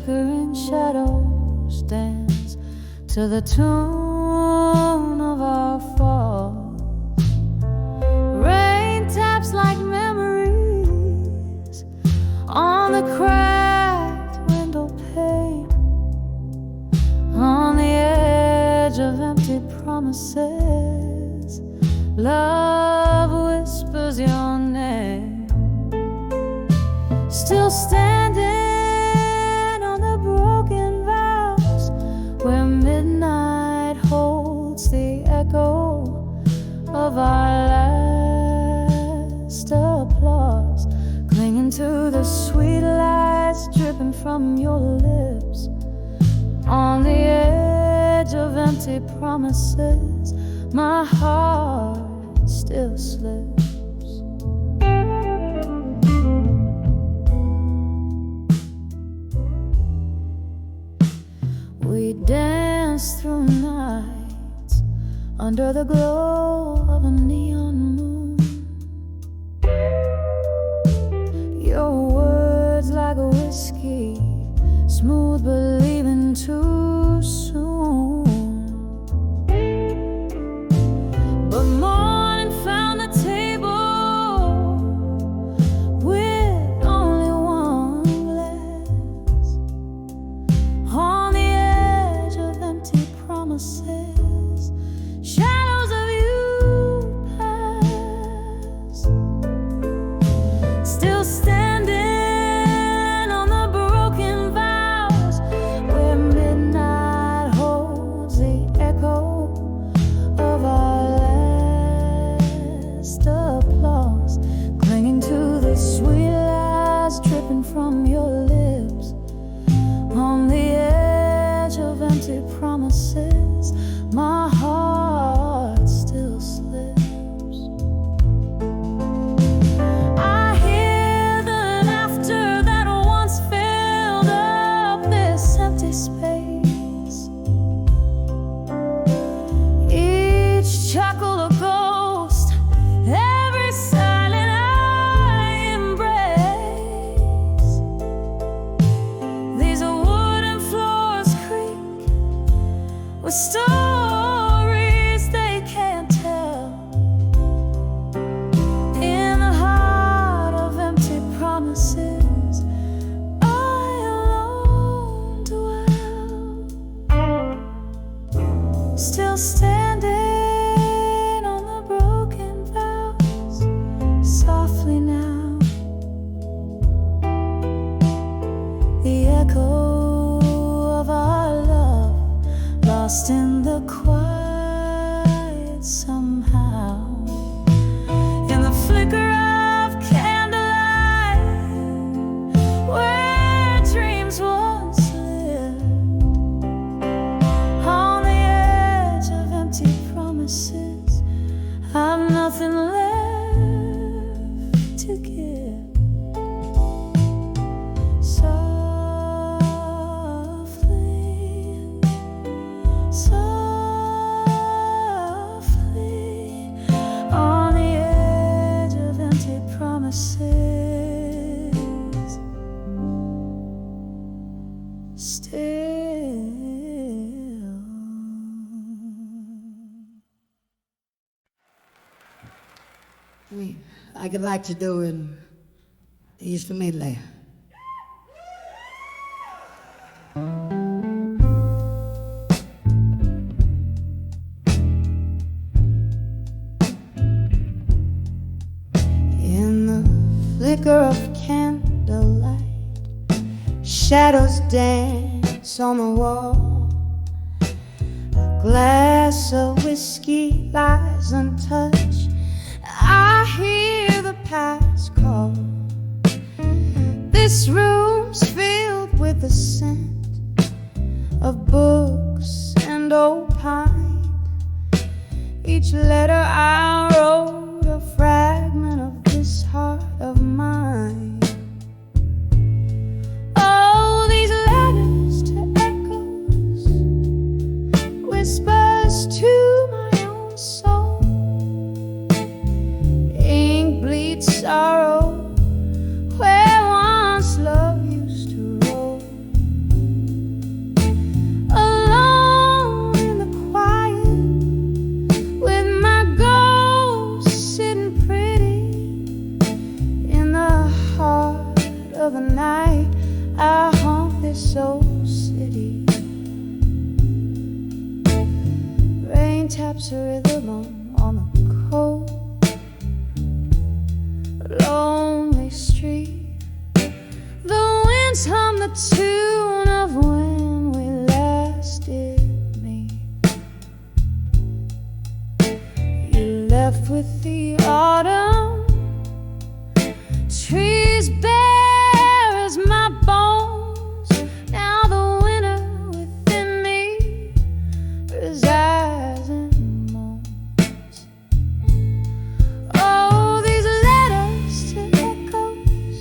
flickering shadows dance to the tune of our fall. Rain taps like memories on the cracked window pane, on the edge of empty promises. Love whispers your name, still standing on the broken vows where midnight holds the echo of our last applause, clinging to the sweet lights dripping from your lips, on the edge of empty promises. My heart still slips. We dance through nights under the glow of a neon moon. Your words like a whiskey, smooth but leaving too soon. But morning found the table with only one glass, on the edge of empty promises. Shadows of you pass, still standing on the broken vows where midnight holds the echo of our last applause, clinging to the sweet lies dripping from your lips, on the edge of empty promises. My heart still slips. I hear the laughter that once filled up this empty space, each chuckle a ghost, every silent I embrace. These wooden floors creak with stories they can't tell, in the heart of empty promises I alone dwell, still standing on the broken vows, softly now, the echo of our love lost in the quiet somehow, in the flicker of candlelight where dreams once lived, on the edge of empty promises. I've nothing left to give. Softly, softly, on the edge of empty promises, still. I'd like to do in the Eastern medley. In the flicker of candlelight, shadows dance on the wall. A glass of whiskey lies untouched. I hear the past call. This room's filled with the scent of books and old pine. Each letter I wrote a fragment of this heart of mine. Oh, these letters to echoes, whispers to my own soul. Ink bleeds sorrow where once love used to roll. night I haunt this old city. Rain taps a rhythm on the cold, lonely street. The winds hum the tune of when we last did meet. You left with the autumn, trees bare as my bones. Now the winter within me resides and moans. Oh, these letters to echoes,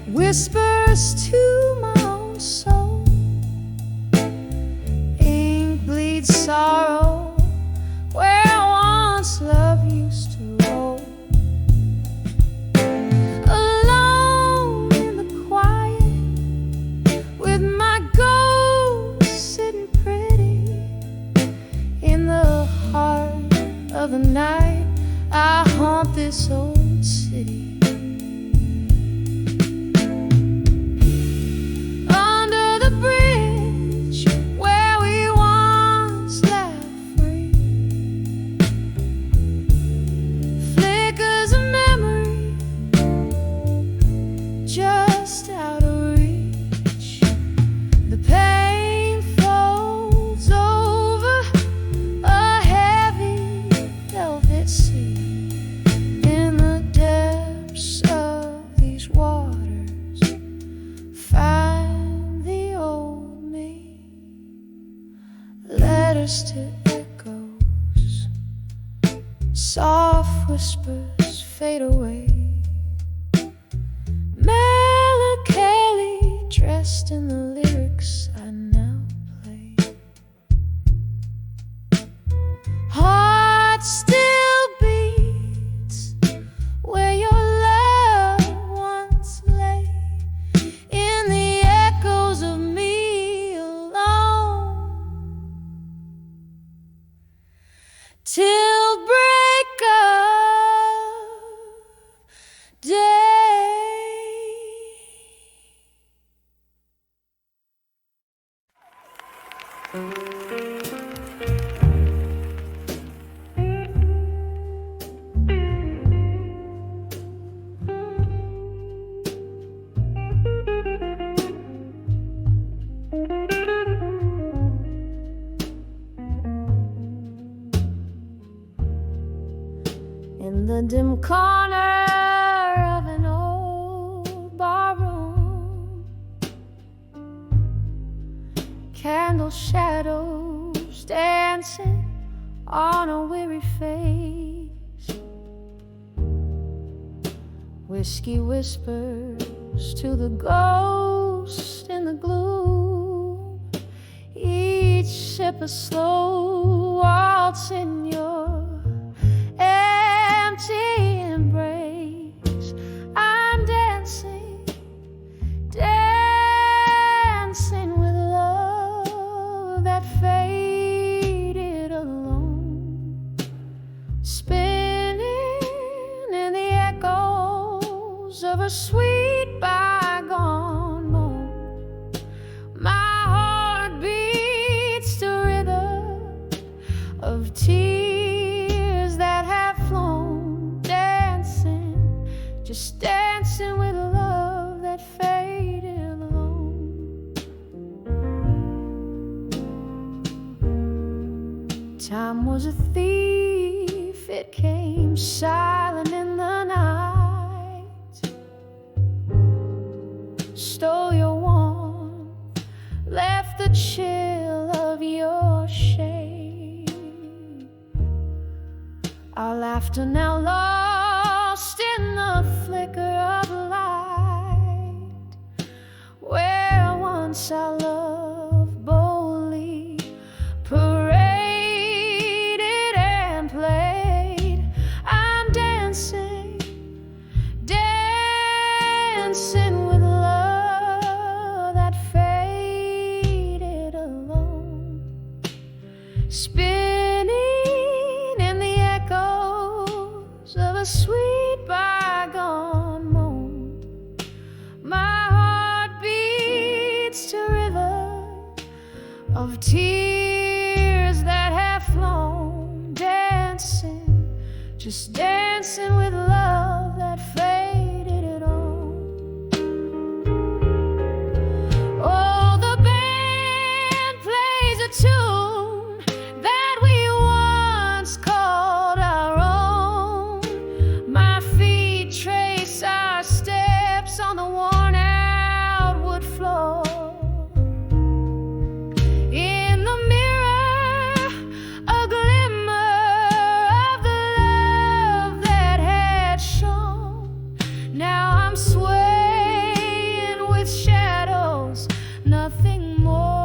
whispers to my own soul. Ink bleeds sorrow where once love used to roll. Alone in the quiet, with my ghost sitting pretty. In the heart of the night, I haunt this old city. Under the bridge where we once laughed free, flickers of memory just out of reach. The pain folds over a heavy velvet sea. In the depths of these waters, find the old me. Letters to echoes, soft whispers fade away. Melancholy dressed in the lyrics I now play. Heart still beats where your love once lay. In the echoes of me alone, till break of day. In the dim corner of an old barroom, candle shadows dancing on a weary face. Whiskey whispers to the ghost in the gloom. Each sip a slow waltz in your empty embrace. I'm dancing, dancing with love that faded alone, spinning in the echoes of a sweet bygone moment. My heart beats to rhythm of tears that have flown, dancing, just dancing with love that faded alone. Time was a thief, it came silent in the night, stole your warmth, left the chill of your shade. Our laughter now lost in the flicker of light, where once our love boldly paraded and played. I'm dancing, dancing with love that faded alone, spinning in the echoes of a sweet bygone moment. My of tears that have flown, dancing, just dancing with love that faded it all. Oh, the band plays a tune that we once called our own. My feet trace our steps on the worn out wood floor. In the mirror, a glimmer of the love that had shone. Now I'm swaying with shadows, nothing more.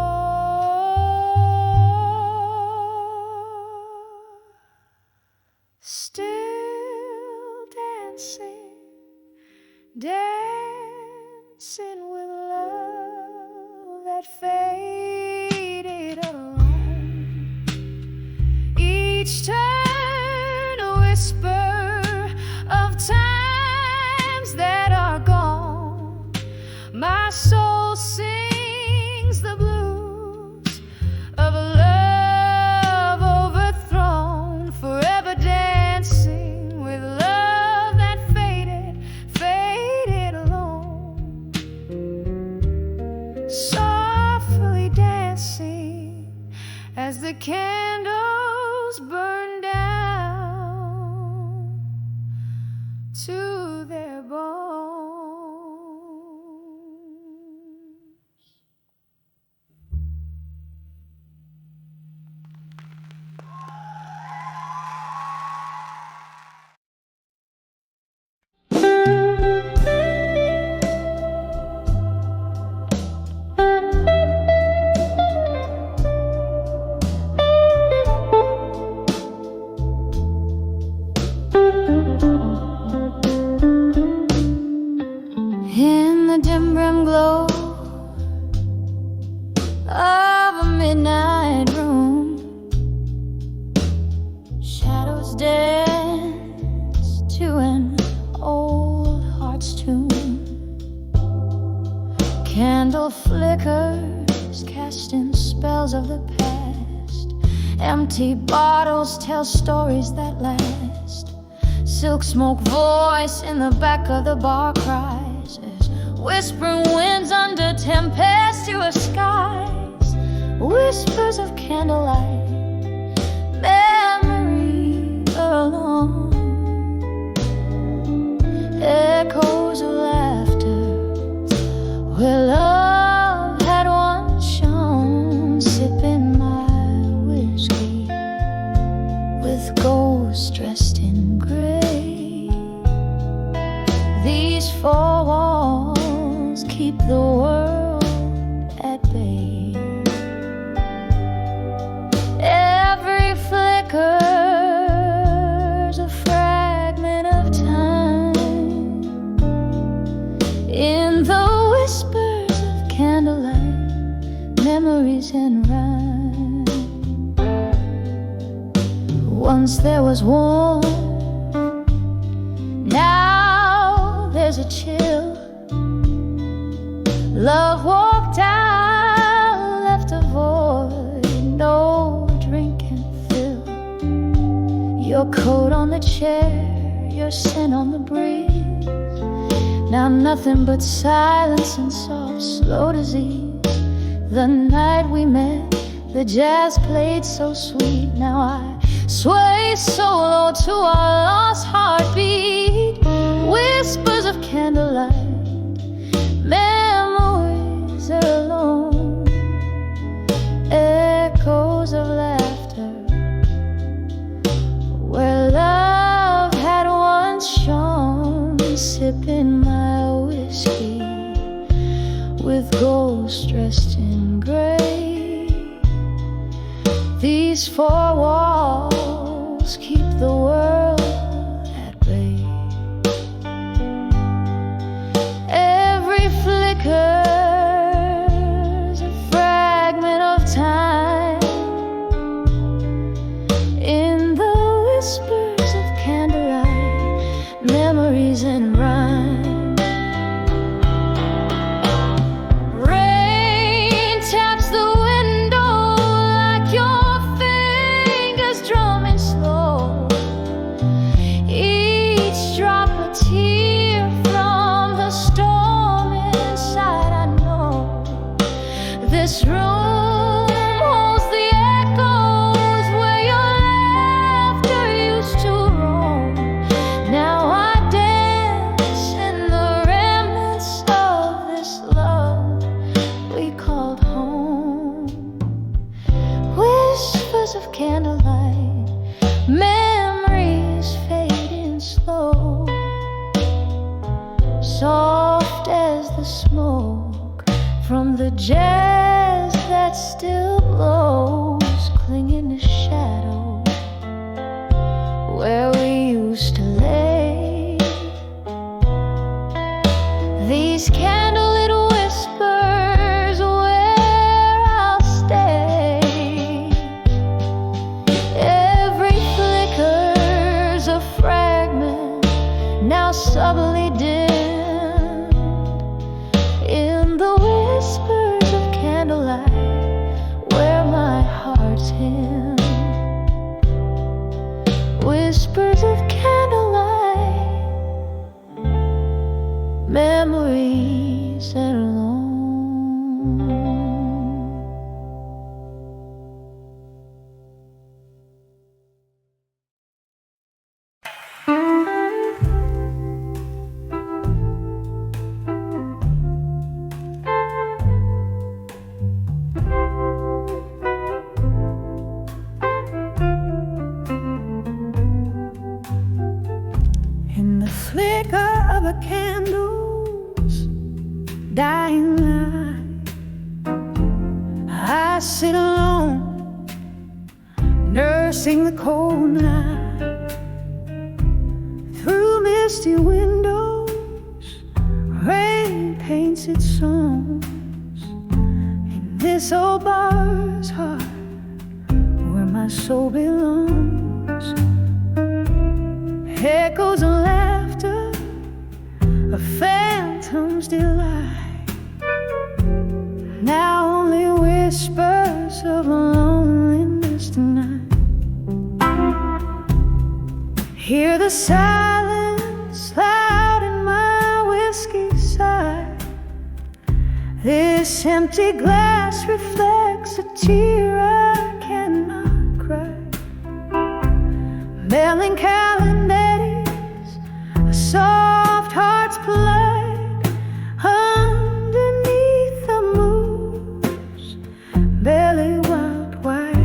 Still dancing, dancing with love that faded alone. Each turn a whisper of times that are gone. My soul sings the blues of a love overthrown, forever dancing with love that faded alone. Softly dancing as the candles burn down to their bones. In the dim brim glow of a midnight room, shadows dance to an old heart's tune. Candle flickers casting spells of the past. Empty bottles tell stories that last. Silk smoke voice in the back of the bar cries as whispering winds under tempestuous skies. Whispers of candlelight, memory alone. Echoes of laughter where love had once shone. Sipping my whiskey with ghosts dressed in gray. These four walls keep the world at bay. Every flicker's a fragment of time. In the whispers of candlelight, memories and rhyme. Once there was warmth, now there's a chill. Love walked out, left a void no drink can fill. Your coat on the chair, your scent on the breeze. Now nothing but silence and soft, slow disease. The night we met, the jazz played so sweet. Now I sway solo to our lost heartbeat. Whispers of candlelight, memories are alone. Echoes of laughter where love had once shone. Sipping my whiskey with ghosts dressed in gray. These four walls keep the world at bay. Every flicker's a fragment of time. In the whispers of candlelight, memories and rhyme. Rain taps the window This room holds the echoes where your laughter used to roam. Now I dance in the remnants of this love we called home. Whispers of candlelight, memories fading slow, soft as the smoke from the jazz that still blows, clinging to shadow where we used to lay. These candlelit whispers where I'll stay. Every flicker's a fragment, now subtly dimmed in the whispers of candlelight where my heart's hymn. Whispers of candlelight, memories that are long. In the flicker of a candle's dying light, I sit alone, nursing the cold night. Through misty windows, rain paints its songs. In this old bar's heart, where my soul belongs, echoes of laughter, a phantom's delight. Now only whispers of loneliness tonight. Hear the silence loud in my whiskey side. This empty glass reflects a tear I cannot cry. Melancholy melodies, a soft heart's plight underneath the moon's belly wild white.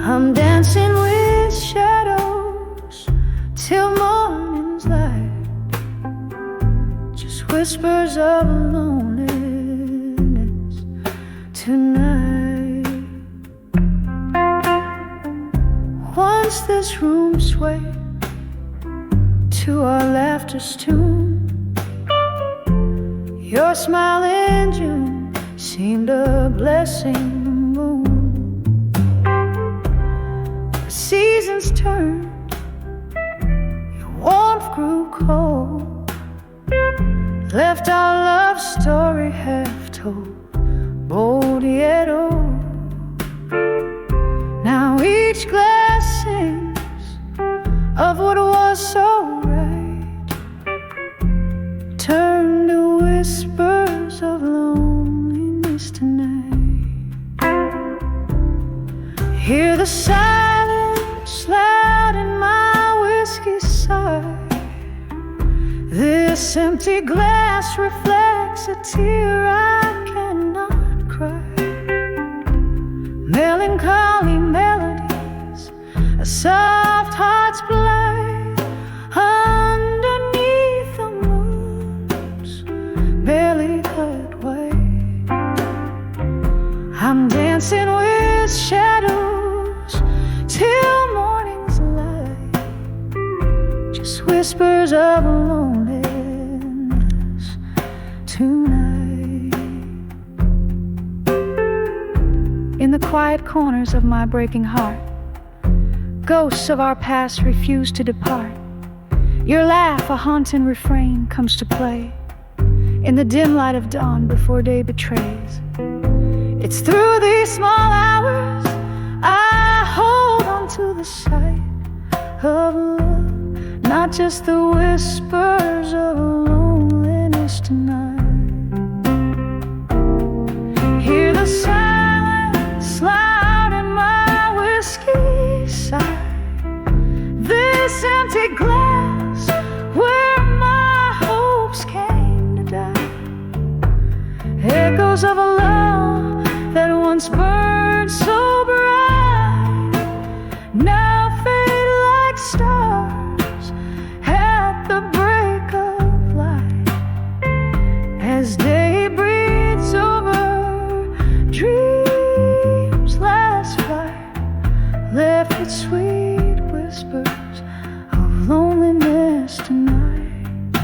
I'm dancing with shadows till morning's light, just whispers of loneliness tonight. Once this room swayed to our laughter's tune, your smile in June seemed a blessing the moon. The seasons turned, your warmth grew cold, left our love story half told, bold yet old. Now each glass sings of what was so right, turn to whispers of loneliness tonight. Hear the silence loud in my whiskey side. This empty glass reflects a tear I cannot cry. Melancholy melodies, a soft heart's blight underneath the moon's barely cut white. I'm dancing with shadows till morning's light, just whispers of loneliness tonight. In the quiet corners of my breaking heart, ghosts of our past refuse to depart. Your laugh, a haunting refrain, comes to play in the dim light of dawn before day betrays. It's through these small hours I hold on to the sight of love, not just the whispers of loneliness tonight. echoes of a love that once burned so bright now fade like stars at the break of light. As day breathes over dreams' last flight, left with sweet whispers of loneliness tonight.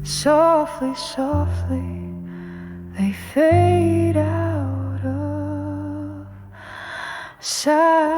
Softly, softly, they fade out of sight.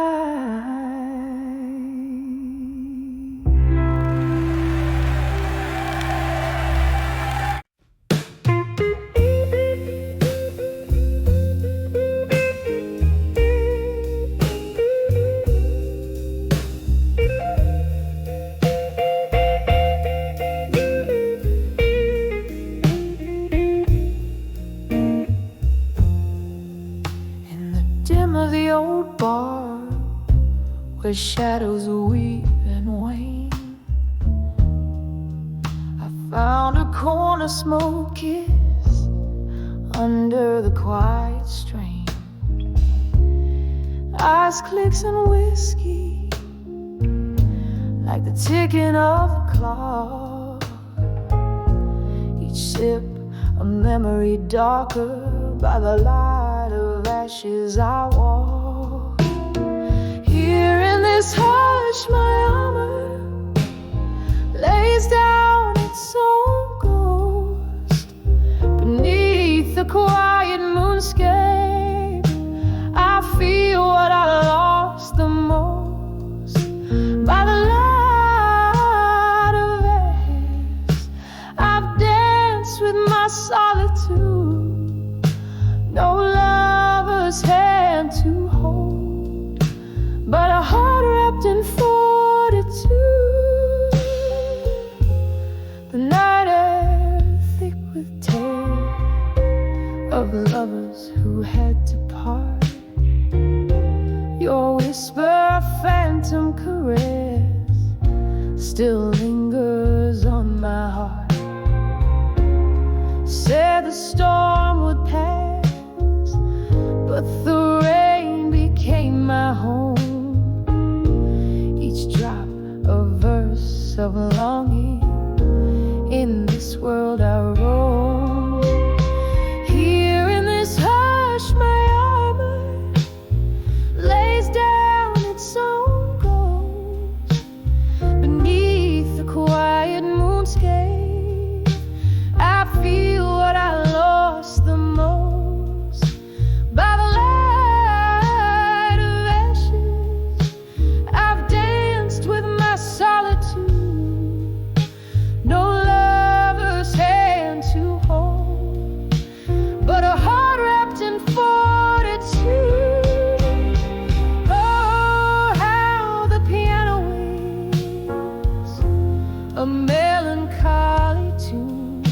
Where shadows weep and wane, I found a corner smoky under the quiet strain. Eyes clicks and whiskey, like the ticking of a clock. Each sip a memory darker by the light of ashes I walk. Here in this hush, my armor lays down its own ghost. Beneath the quiet moonscape, I feel what I lost the most. By the light of ashes, I've danced with my solitude. No lover's hand to hold, but a heart wrapped in fortitude. The night air thick with tales of lovers who had to part. Your whisper, phantom caress, still lingers on my heart. Said the storm would pass, but the rain became my home. Drop a verse of longing in this world I roam. Here in this hush, my armor lays down its own ghost. Beneath the quiet moonscape, I feel what I lost the most. By the light of ashes, I've danced with my solitude. No lover's hand to hold, but a heart wrapped in fortitude. Oh, how the piano waits a melancholy tune.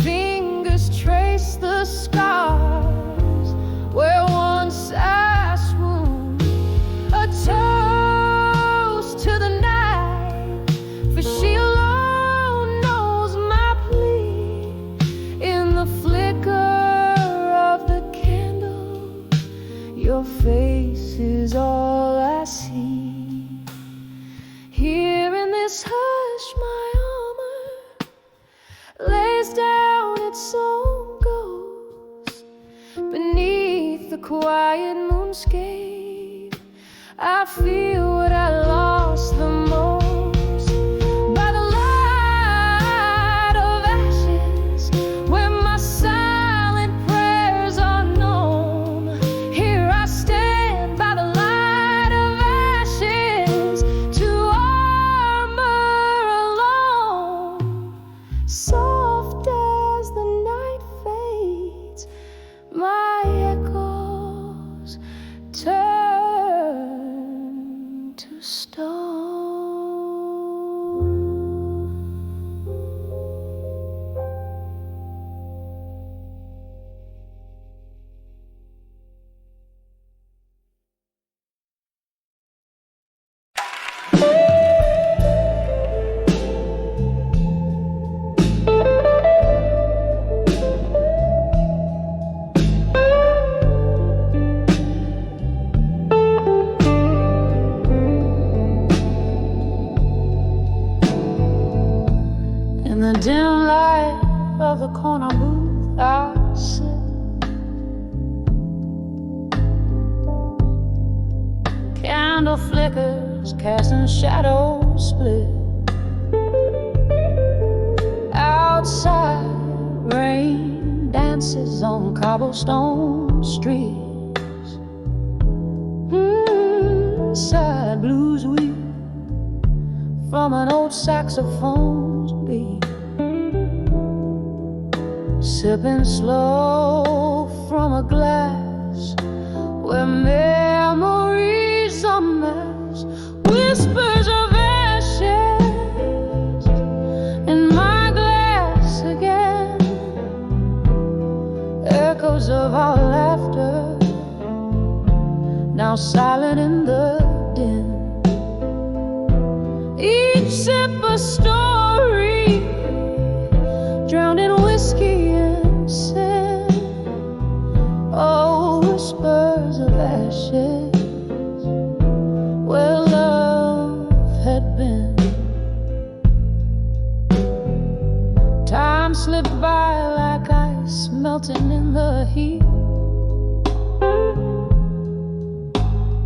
Fingers trace the scars where once I swooned. A toast to the night, for she alone knows my plea. In the flicker of the candle, your face is all I see. Here in this hush, my armor lays down its own ghost. Beneath the quiet moonscape, I feel what I lost the most. By the light of ashes, where my silent prayers are known. Here I stand by the light of ashes, to armor alone. Soft as the night fades, my echoes turn to stone. In the dim light of the corner booth I sit. Candle flickers, casting shadows split. Outside, rain dances on cobblestone streets. Sad blues weep from an old saxophone's beat. Sipping slow from a glass where memories are mass. Whispers of ashes in my glass again. Echoes of our laughter, now silent in the din. Each sip a story, drowned in whiskey and sin. Oh, whispers of ashes, where love had been. Time slipped by like ice melting in the heat.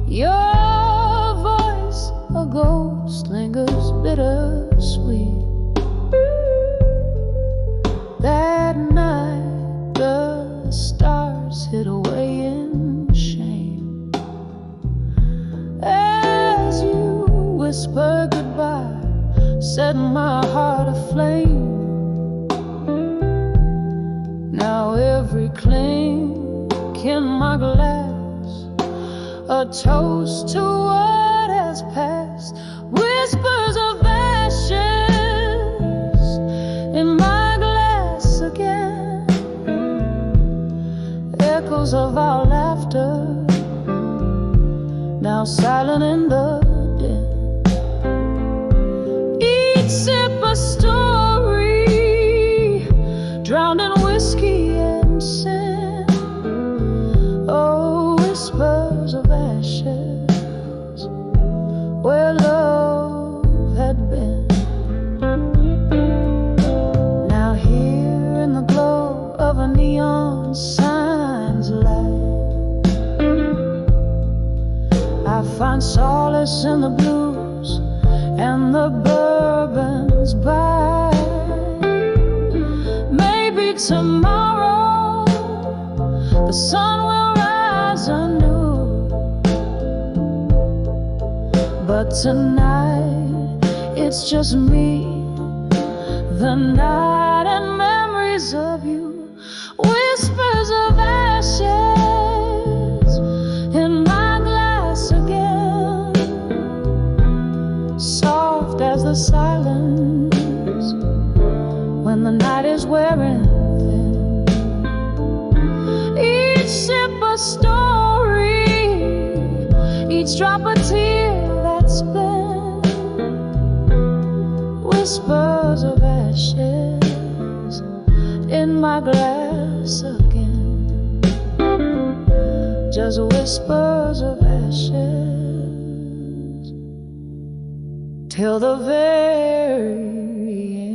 Your voice, a ghost, lingers bittersweet. That night the stars hid away in shame. As you whisper goodbye, set my heart aflame. Now every clink in my glass, a toast to what has passed. Whispers of ashes in my glass again. Echoes of our laughter, now silent in the din. Each sip a story, drowned in whiskey and sin. Oh, whispers of ashes, where love had been. Now here in the glow of a neon sign's light, I find solace in the blues and the bourbon's by. Maybe tomorrow the sun will rise anew, but tonight it's just me, the night and memories of you. Whispers of ashes in my glass again. Soft as the silence when the night is wearing thin. Each sip a story, each drop a tear that's been. Whispers of ashes in my glass again. Just whispers of ashes till the very end.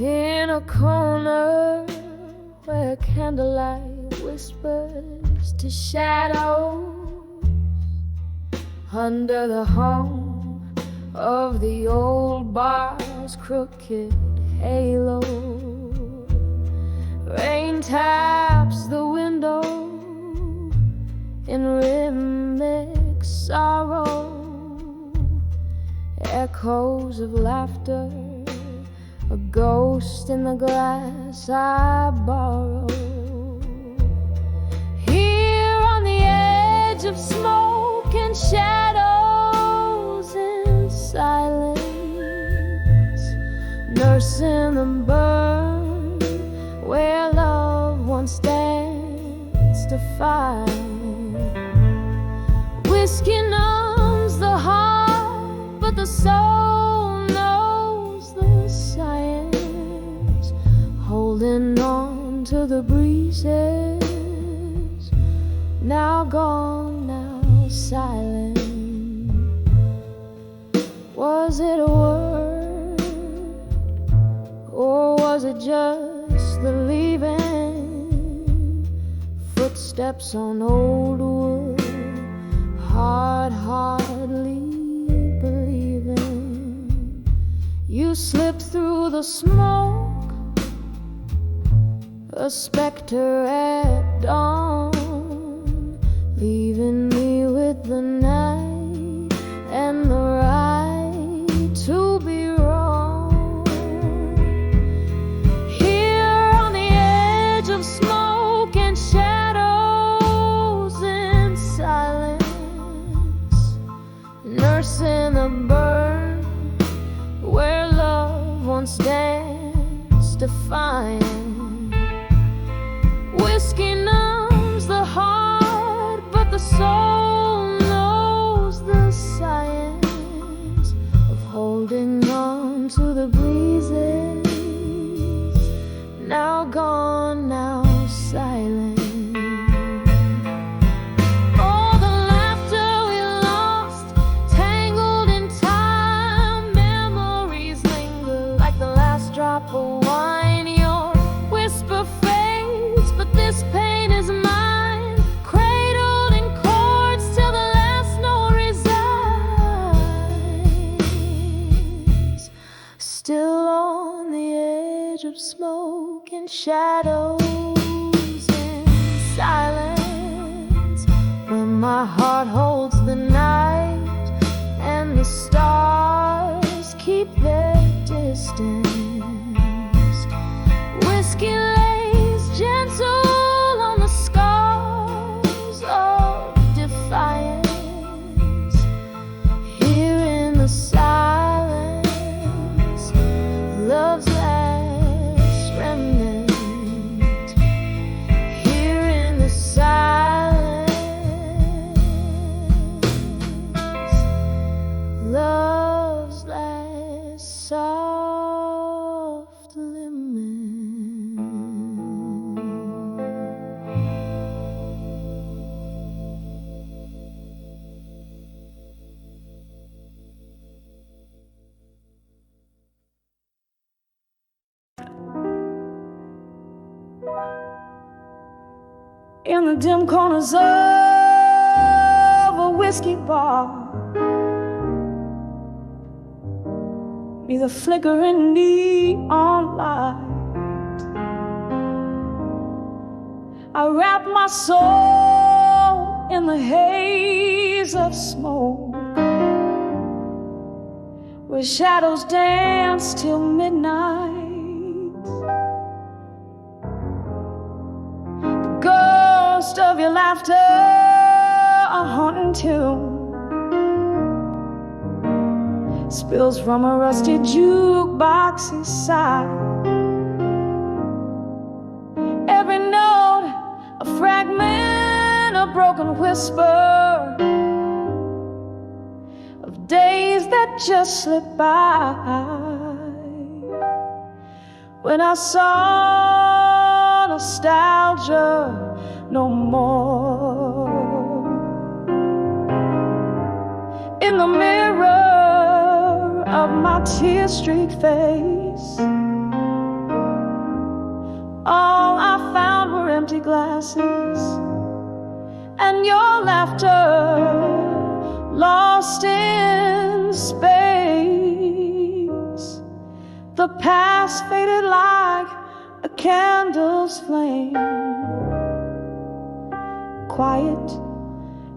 In a corner where candlelight whispers to shadows, under the hum of the old bar's crooked halo, rain taps the window in rhythmic sorrow, echoes of laughter, a ghost in the glass I borrow. Here on the edge of smoke and shadows in silence, nurse nursing the burn where love once danced to fire. Whiskey numbs the heart, but the soul knows the science. Holding on to the breezes, now gone, now silent. Was it a word, or was it just the leaving? Footsteps on old wood, hardly believing. You slipped through the smoke, a specter at dawn, leaving me with the night and the right to be wrong. Here on the edge of smoke and shadows in silence, nursing the burn where love once danced defiant. Whiskey numbs the heart, but the soul knows the science of holding on to the breezes, now gone, now silent. Drop of wine, your whisper fades, but this pain is mine, cradled in chords till the last note resigns. Still on the edge of smoke and shadows and silence, when my heart holds the night and the stars keep their distance. Whiskey lays gentle on the scars of defiance. Here in the silence, love's last remnant. Here in the silence, love's last soft limit. In the dim corners of a whiskey bar, be the flickering neon light. I wrap my soul in the haze of smoke, where shadows dance till midnight. The ghost of your laughter, a haunting tune, spills from a rusty jukebox's side. Every note a fragment, a broken whisper of days that just slipped by, when I saw nostalgia no more. In the mirror of my tear-streaked face, all I found were empty glasses and your laughter lost in space. The past faded like a candle's flame, quiet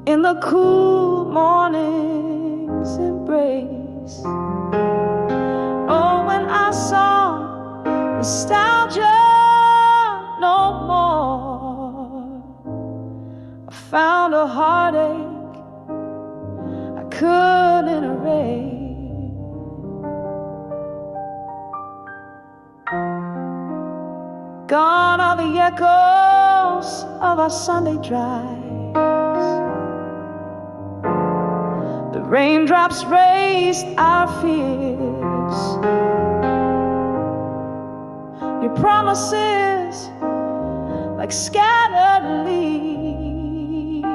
in the cool morning's embrace. Oh, when I saw nostalgia no more, I found a heartache I couldn't erase. Gone are the echoes of our Sunday drives. The raindrops raised our fears. Your promises, like scattered leaves,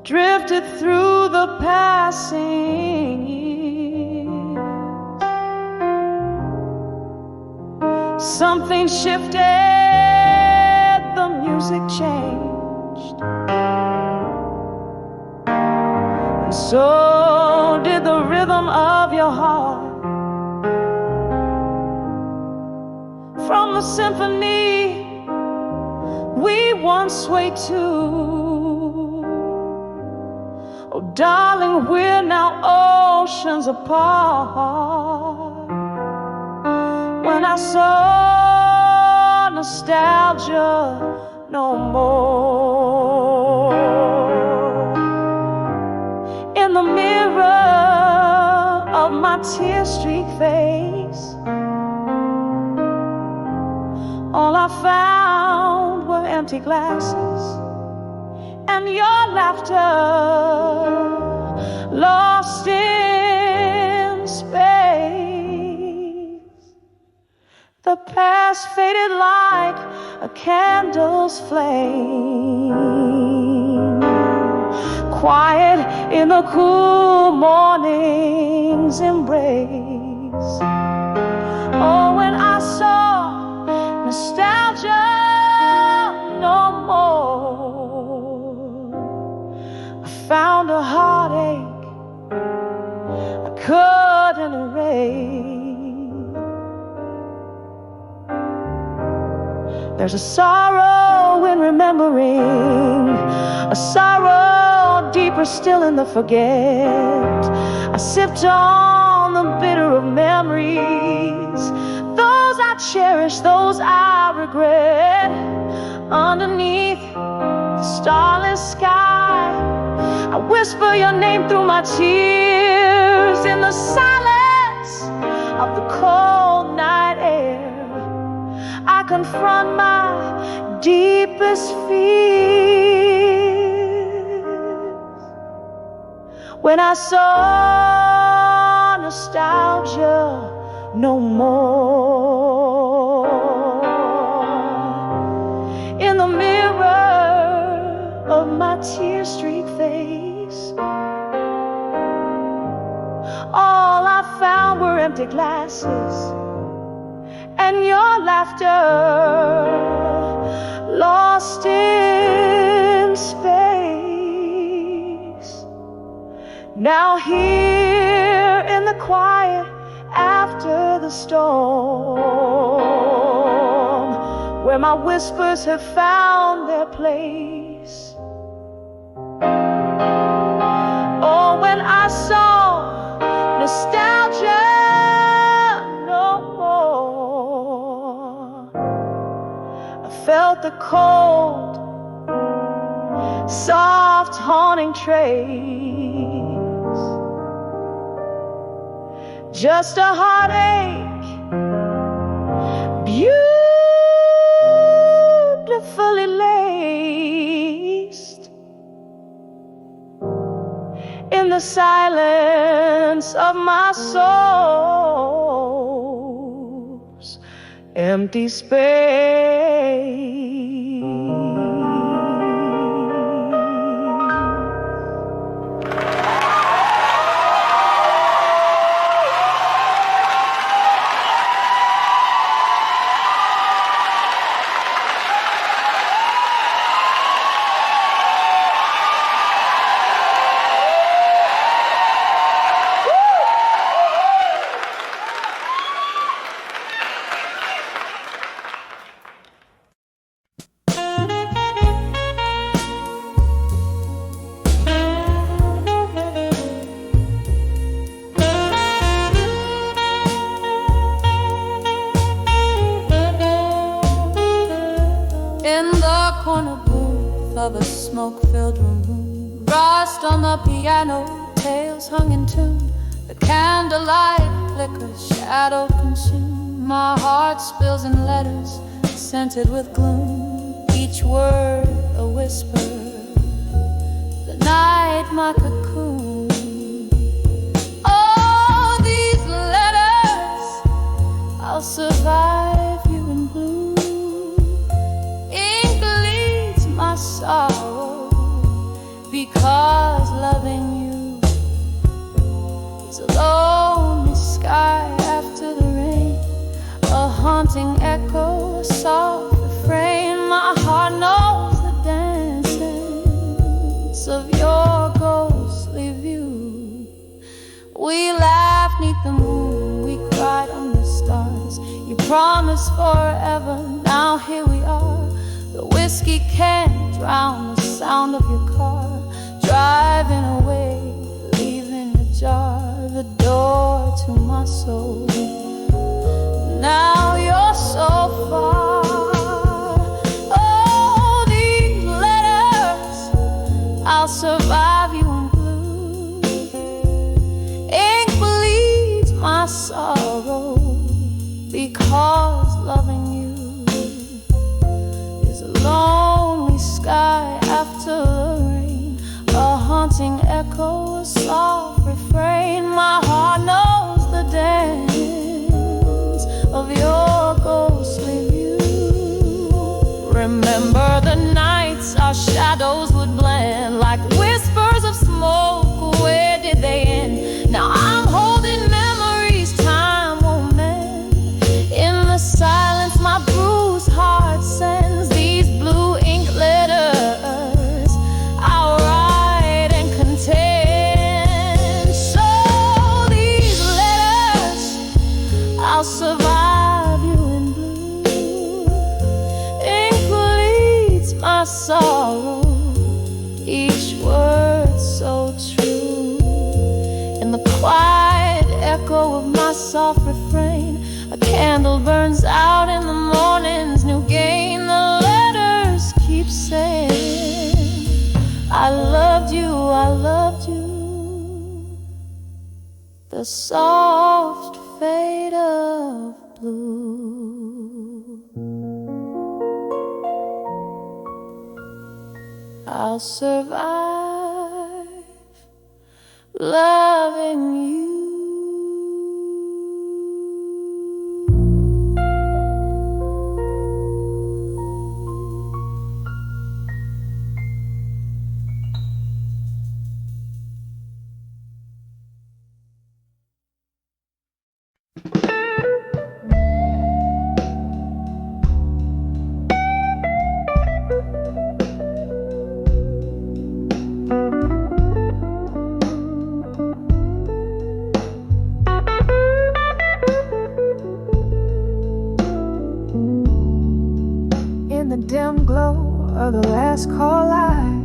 drifted through the passing years. Something shifted, the music changed, and so did the rhythm of your heart. From the symphony we once swayed to, oh darling, we're now oceans apart. When I saw nostalgia no more, in the mirror of my tear-streaked face, all I found were empty glasses and your laughter lost in space. The past faded like a candle's flame, quiet in the cool morning's embrace. Oh, when I saw nostalgia no more, I found a heartache I couldn't erase. There's a sorrow in remembering, a sorrow deeper still in the forget. I sipped on the bitter of memories, those I cherish, those I regret. Underneath the starless sky, I whisper your name through my tears. In the silence of the cold night air, I confront my deepest fears. When I saw nostalgia no more, in the mirror of my tear-streaked face, all I found were empty glasses and your laughter lost in space. Now here in the quiet after the storm, where my whispers have found their place. Oh, when I saw nostalgia no more, I felt the cold, soft, haunting trace. Just a heartache, beautifully laced, in the silence of my soul's empty space. Of a smoke-filled room, rust on the piano, tales hung in tune. The candlelight flickers, shadow consume My heart spills in letters scented with gloom, each word a whisper, the night my cocoon. Oh, these letters, I'll survive you in blue. Ink bleeds my sorrow, because loving you is a lonely sky after the rain, a haunting echo, a soft refrain. My heart knows the dance of your ghostly view. We laughed 'neath the moon, we cried under the stars. You promised forever, now here we are. The whiskey can't drown the sound of your car, driving away, leaving ajar the door to my soul. Now you're so far. Oh, these letters, I'll survive you in blue. Ink bleeds my sorrow, because loving you is a lonely sky after the rain, a haunting echo, a soft refrain. My heart knows the dance of your ghostly view. Remember the nights our shadows would blend like whispers of smoke. Where did they end? Now I'm holding memories time won't mend. In the silence my bruised heart sends these blue ink letters I'll write and contend. So these letters, I'll survive you in blue. Ink bleeds my sorrow, each word so true. In the quiet echo of my soft refrain, a candle burns out in the morning's new gain. The letters keep saying, I loved you, I loved you. The soft fade of blue. I'll survive loving you. Dim glow of the last call light,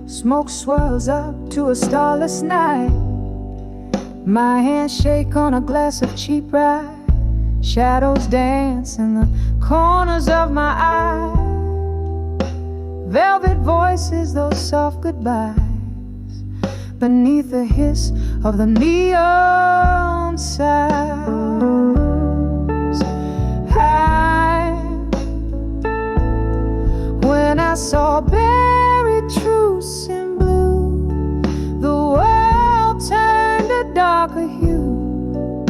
smoke swirls up to a starless night. My hands shake on a glass of cheap rye. Shadows dance in the corners of my eyes. Velvet voices, those soft goodbyes, beneath the hiss of the neon signs. When I saw buried truths in blue, the world turned a darker hue.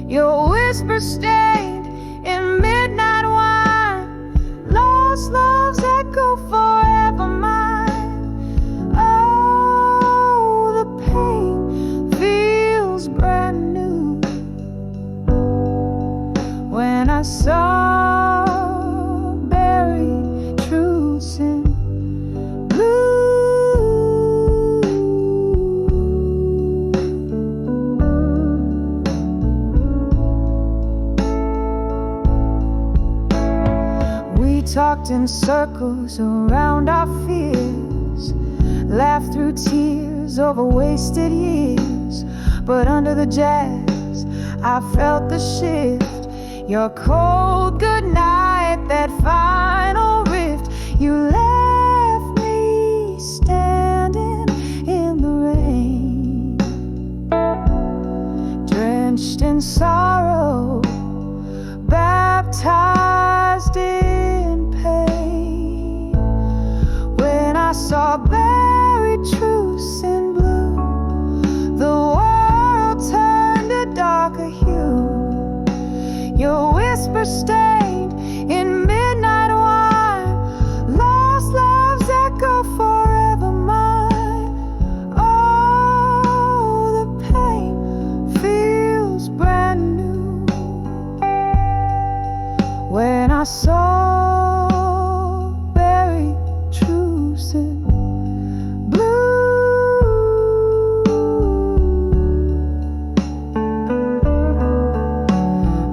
Your whisper stayed in midnight wine, lost loves echo forever mine. Oh, the pain feels brand new. When I saw talked in circles around our fears, laughed through tears over wasted years. But under the jazz, I felt the shift. Your cold goodnight, that final rift. You left me standing in the rain, drenched in sorrow, hypnotized in pain. When I saw buried truths in blue, the world turned a darker hue. Your whisper stained in midnight wine, lost love's echo forever mine. Oh, the pain feels brand new. When I saw buried truths in blue,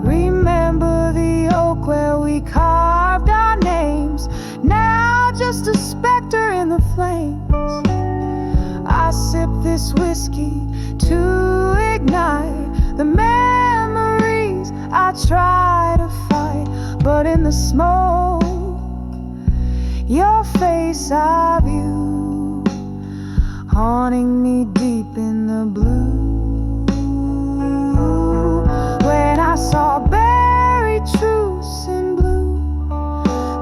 remember the oak where we carved our names, now just a specter in the flames. I sip this whiskey to ignite the memories I try to fight, but in the smoke, your face I view, haunting me deep in the blue. When I saw buried truths in blue,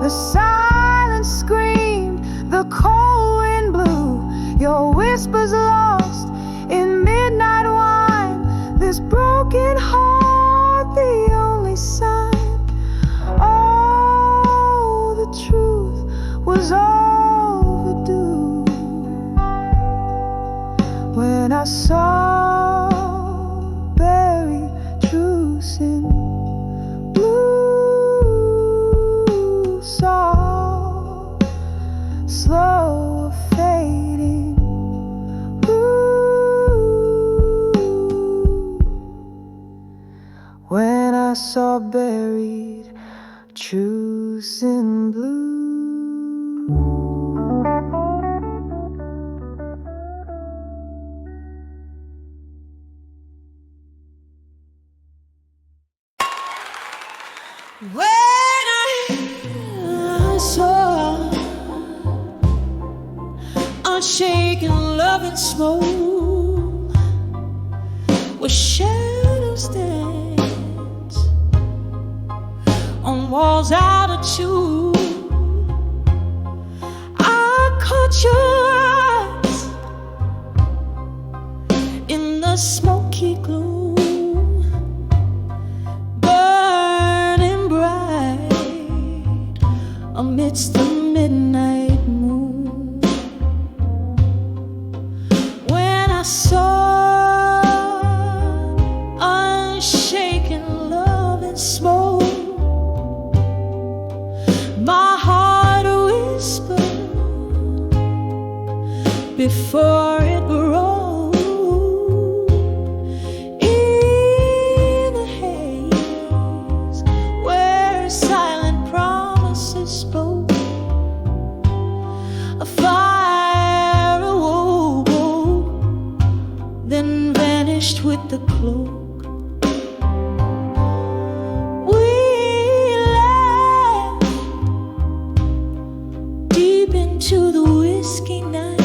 the silence screamed, the cold wind blew, your whispers lost in midnight wine, this broken heart the only sign. Oh, the truth was overdue. When I saw buried truths in blue, saw slow fading blue. When I saw buried truths in blue. When I saw unshaken love and smoke, where shadows dance on walls out of tune, I caught your eyes in the smoky gloom, burning bright amidst the midnight moon. When I saw unshaken love and smoke, my heart whispered before it broke. In the haze where silent promises spoke, a fire awoke, then vanished with the cloak. We left deep into the whiskey night,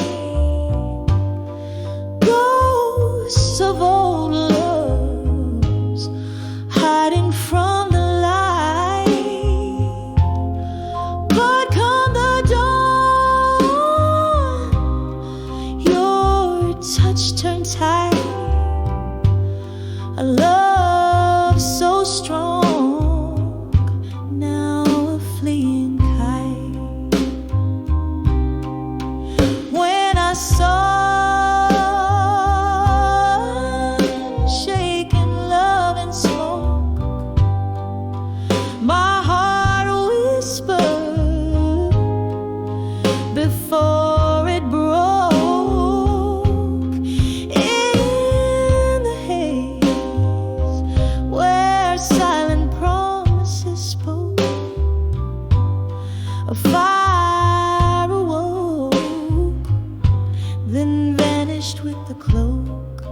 ghosts of old loves hiding from the light. But come the dawn, your touch turned tight. A love so strong, now a fleeing kite. When I saw shaken love and smoke, my heart whispered before it broke. In the haze where silent promises spoke, a fire awoke, then vanished with the cloak.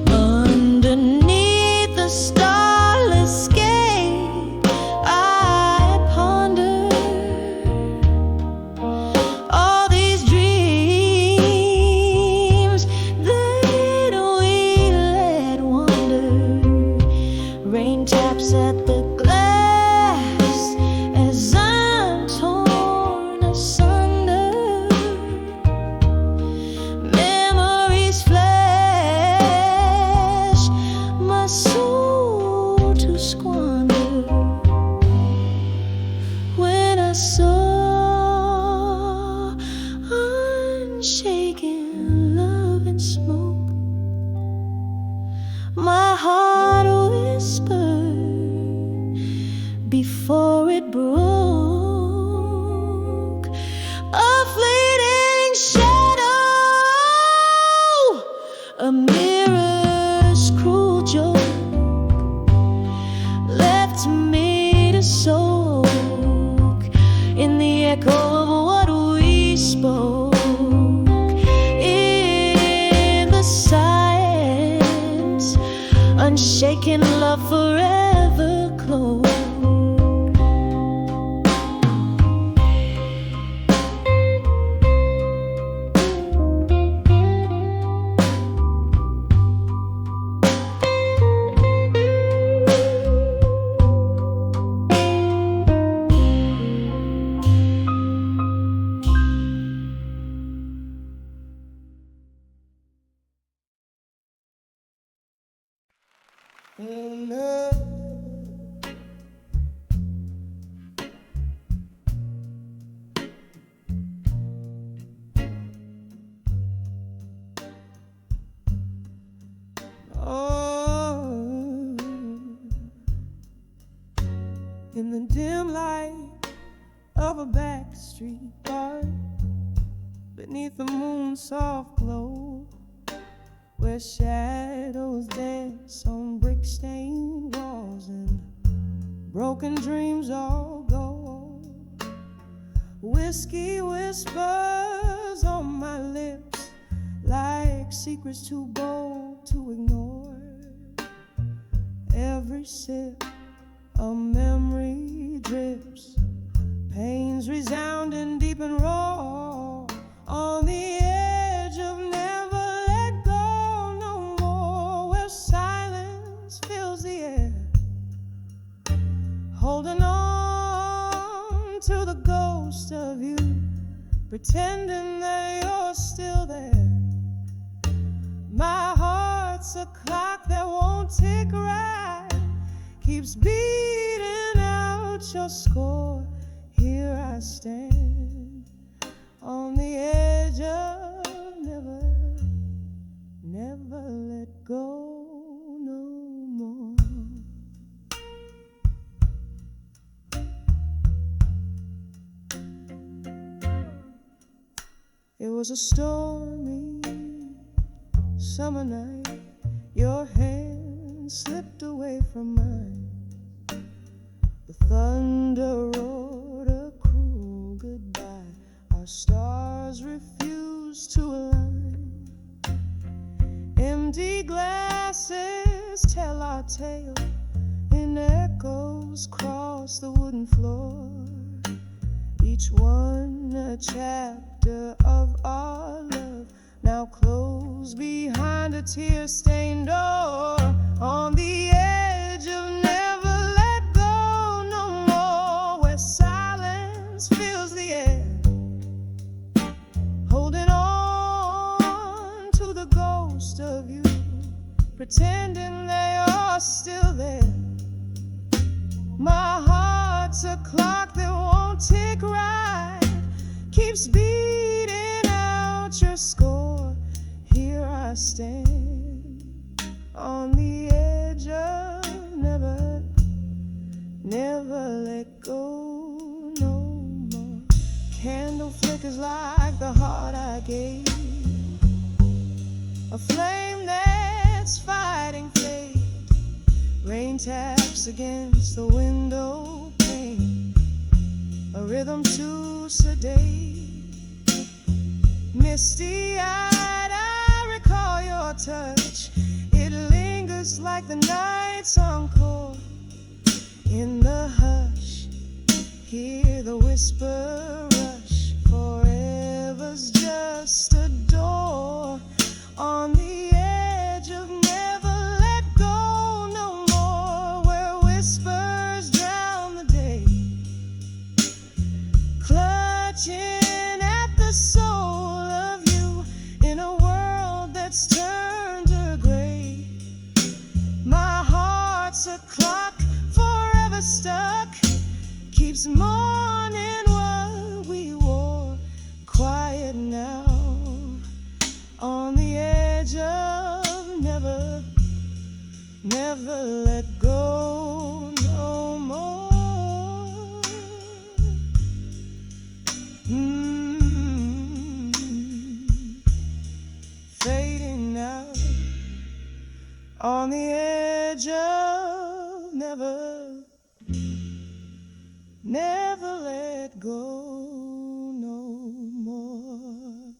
Underneath the starless sky, I ponder all these dreams that we let wander, rain taps at the glass as I'm torn asunder. Memories flash, my soul to squander. When I saw unshaken love and smoke, my heart whispered before it broke. A fleeting shadow, a mirror's cruel joke, left me to soak in the echo of what we spoke. In the silence, unshaken love forever close. In the dim light of a back street bar, beneath the moon's soft glow, where shadows dance on brick-stained walls and broken dreams all go. Whiskey whispers on my lips like secrets too bold to ignore. Every sip a memory drips, pains resounding deep and raw, on the edge of never let go no more, where silence fills the air, holding on to the ghost of you, pretending that you're still there. My heart's a clock that won't tick right, keeps beating out your score. Here I stand on the edge of never let go no more. It was a stormy summer night, your hand slipped away from mine. The thunder roared a cruel goodbye, our stars refused to align. Empty glasses tell our tale, in echoes cross the wooden floor, each one a chapter of our love, now closed behind a tear-stained door, on the edge of never let go no more, where silence fills the air, holding on to the ghost of you, pretending that you're still there. My heart's a clock that won't tick right, keeps beating out your score. Here I stand on the edge of never let go no more. Candle flickers like the heart I gave, a flame that's fighting fate. Rain taps against the window pane, a rhythm too sedate. Misty-eyed, I recall your touch. It lingers like the night's encore. In the hush, hear the whisper rush. Forever's just a door on the edge of never let go no more, where keeps mourning what we wore, quiet now, on the edge of never, never let go no more. Fading out on the edge of never, never let go no more.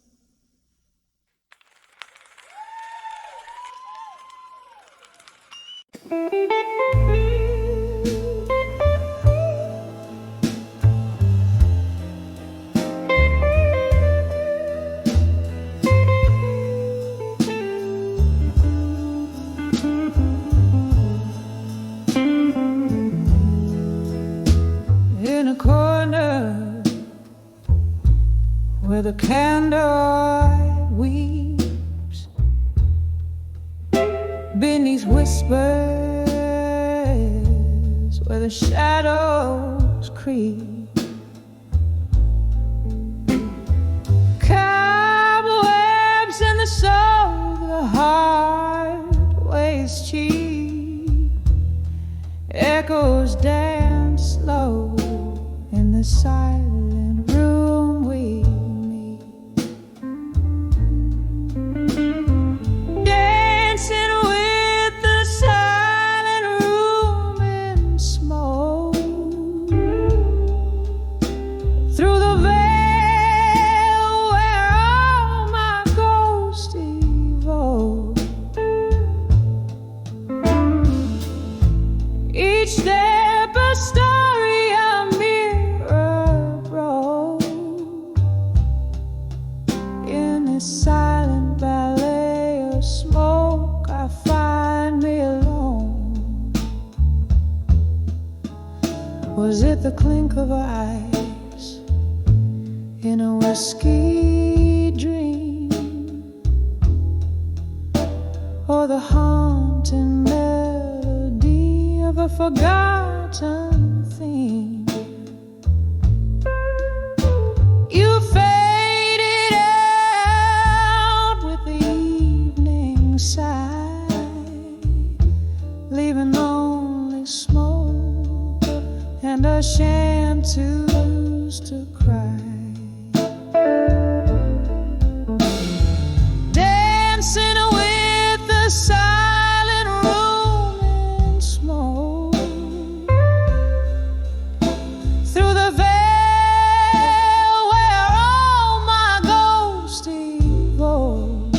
In a corner where the candlelight weeps beneath whispers, where the shadows creep, cobwebs in the soul, the heart weighs cheap, echoes dance slow in the silent room we meet, dancing with the silent room in smoke, through the veil where all my ghosts evoke. Each step a story, a mirror broke, in this silent ballet of smoke I find me alone. Was it the clink of ice in a whiskey dream, or the haunting melody of a forgotten theme? You faded out with the evening side, leaving only smoke and a chanteuse to cry. Dancing with the silent room in smoke, through the veil where all my ghosts evoke.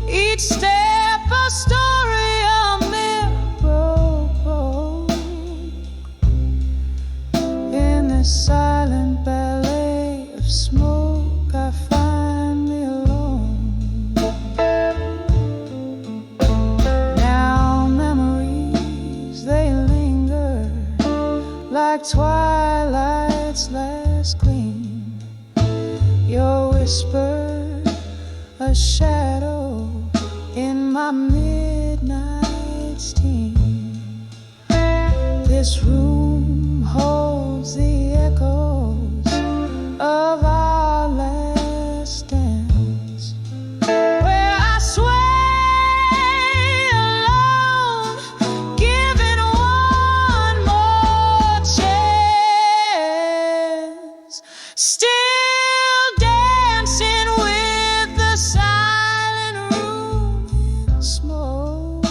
Each step a story, a mirror broke, in this silent ballet of smoke I find me alone. Now memories, they linger like twilight's last gleam, your whisper a shadow in my midnight steam. This room holds the echoes of our last dance, where I sway alone, giving one more chance, still dancing with the silent room in smoke,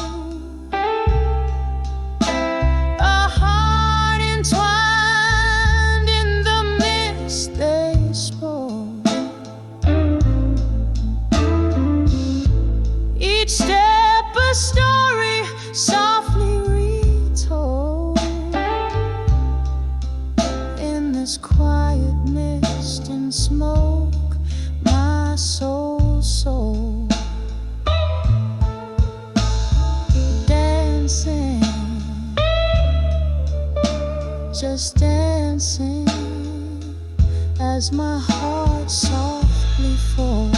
a heart entwined in the mist they spoke. Each step a story softly retold, in this quiet mist and smoke my soul dancing, just dancing as my heart softly falls.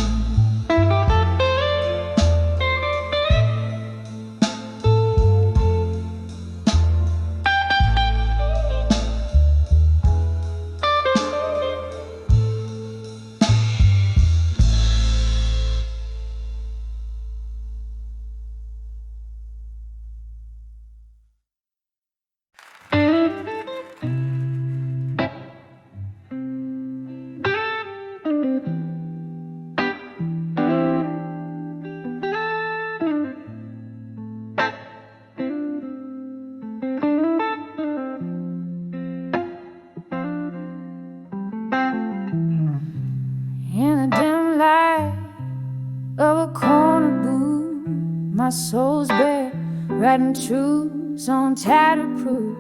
soul's bare, writing truths on tattered proof.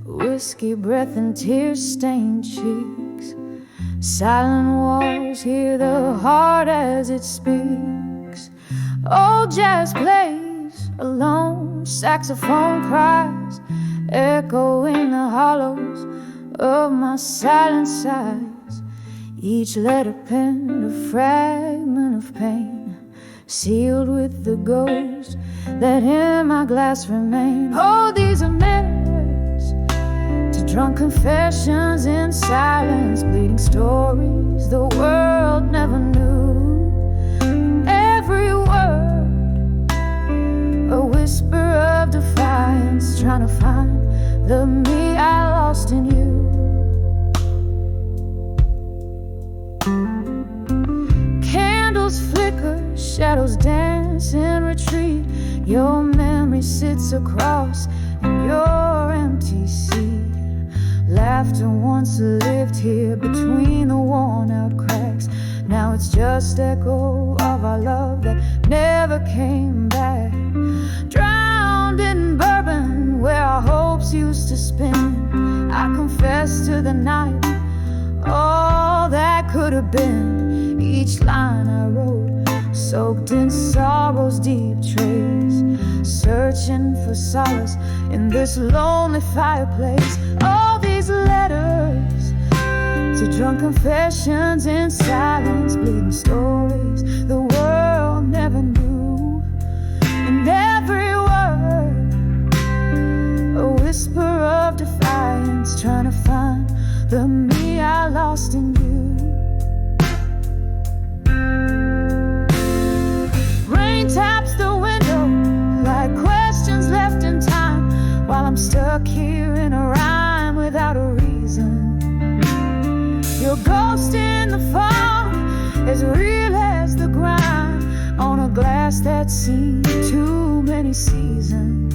Whiskey breath and tear-stained cheeks. Silent walls hear the heart as it speaks. Old jazz plays alone, saxophone cries, echoing the hollows of my silent sighs. Each letter penned a fragment of pain, sealed with the ghost that in my glass remain. Oh, these are mirrors to drunk confessions in silence, bleeding stories the world never knew. Every word a whisper of defiance, trying to find the me I lost in you. Candles flicker, shadows dance in retreat. Your memory sits across your empty seat. Laughter once lived here between the worn out cracks. Now it's just echo of our love that never came back. Drowned in bourbon where our hopes used to spin, I confess to the night all that could have been. Each line I wrote soaked in sorrow's deep trace, searching for solace in this lonely fireplace. All these letters to drunk confessions in silence, bleeding stories the world never knew. And every word a whisper of defiance, trying to find the me I lost in you. Rain taps the window like questions left in time, while I'm stuck here in a rhyme without a reason. Your ghost in the fog, as real as the grind on a glass that's seen too many seasons.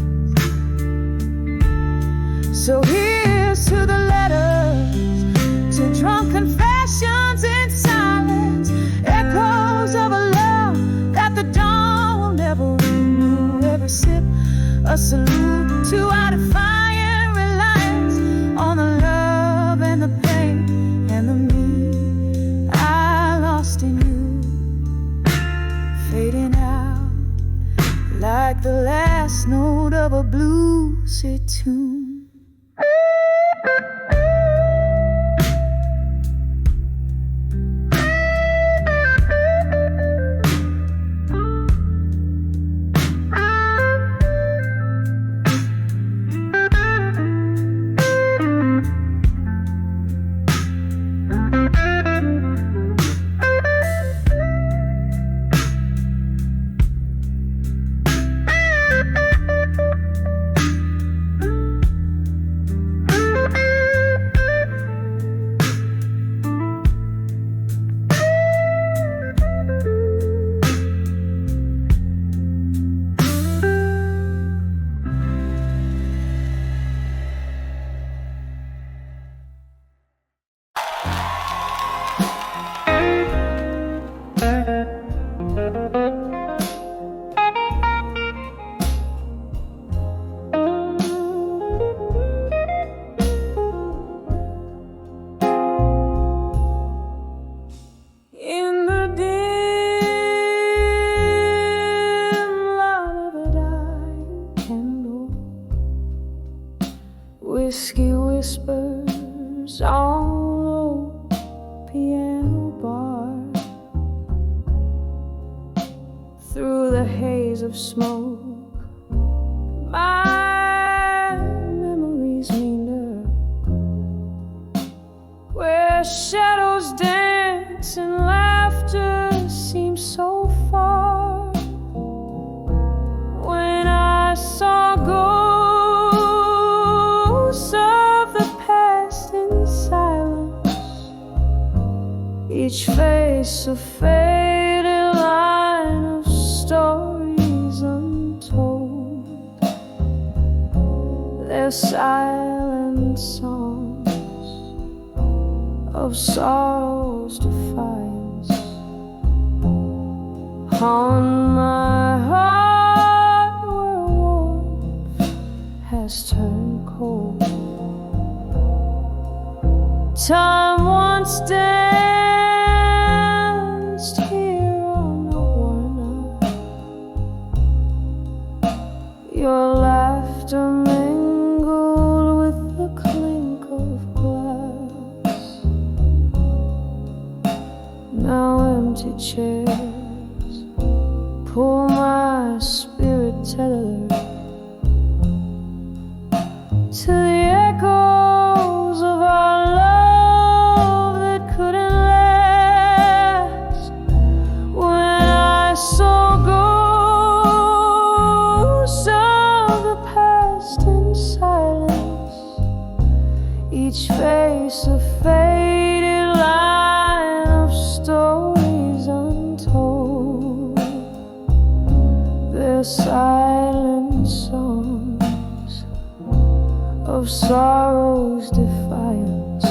So here's to the letters, to drunk confessions in silence, echoes of a love that the dawn will never renew. Every sip a salute to our defiant reliance on the love and the pain and the me I lost in you, fading out like the last note of a bluesy tune. Whiskey whispers on the piano bar, through the haze of smoke my memories meander, where shadows dance and laughter seems so far. When I saw ghosts of the past in silence, each face a faded line of stories untold, their silent songs of sorrow's defiance. On my heart time once danced here on the Warner. Your laughter mingled with the clink of glass. Now empty chairs pull my spirit tethered to the echoes of our love that couldn't last. When I saw ghosts of the past in silence, each face a faded line of stories untold. Their silent songs of sorrow's defiance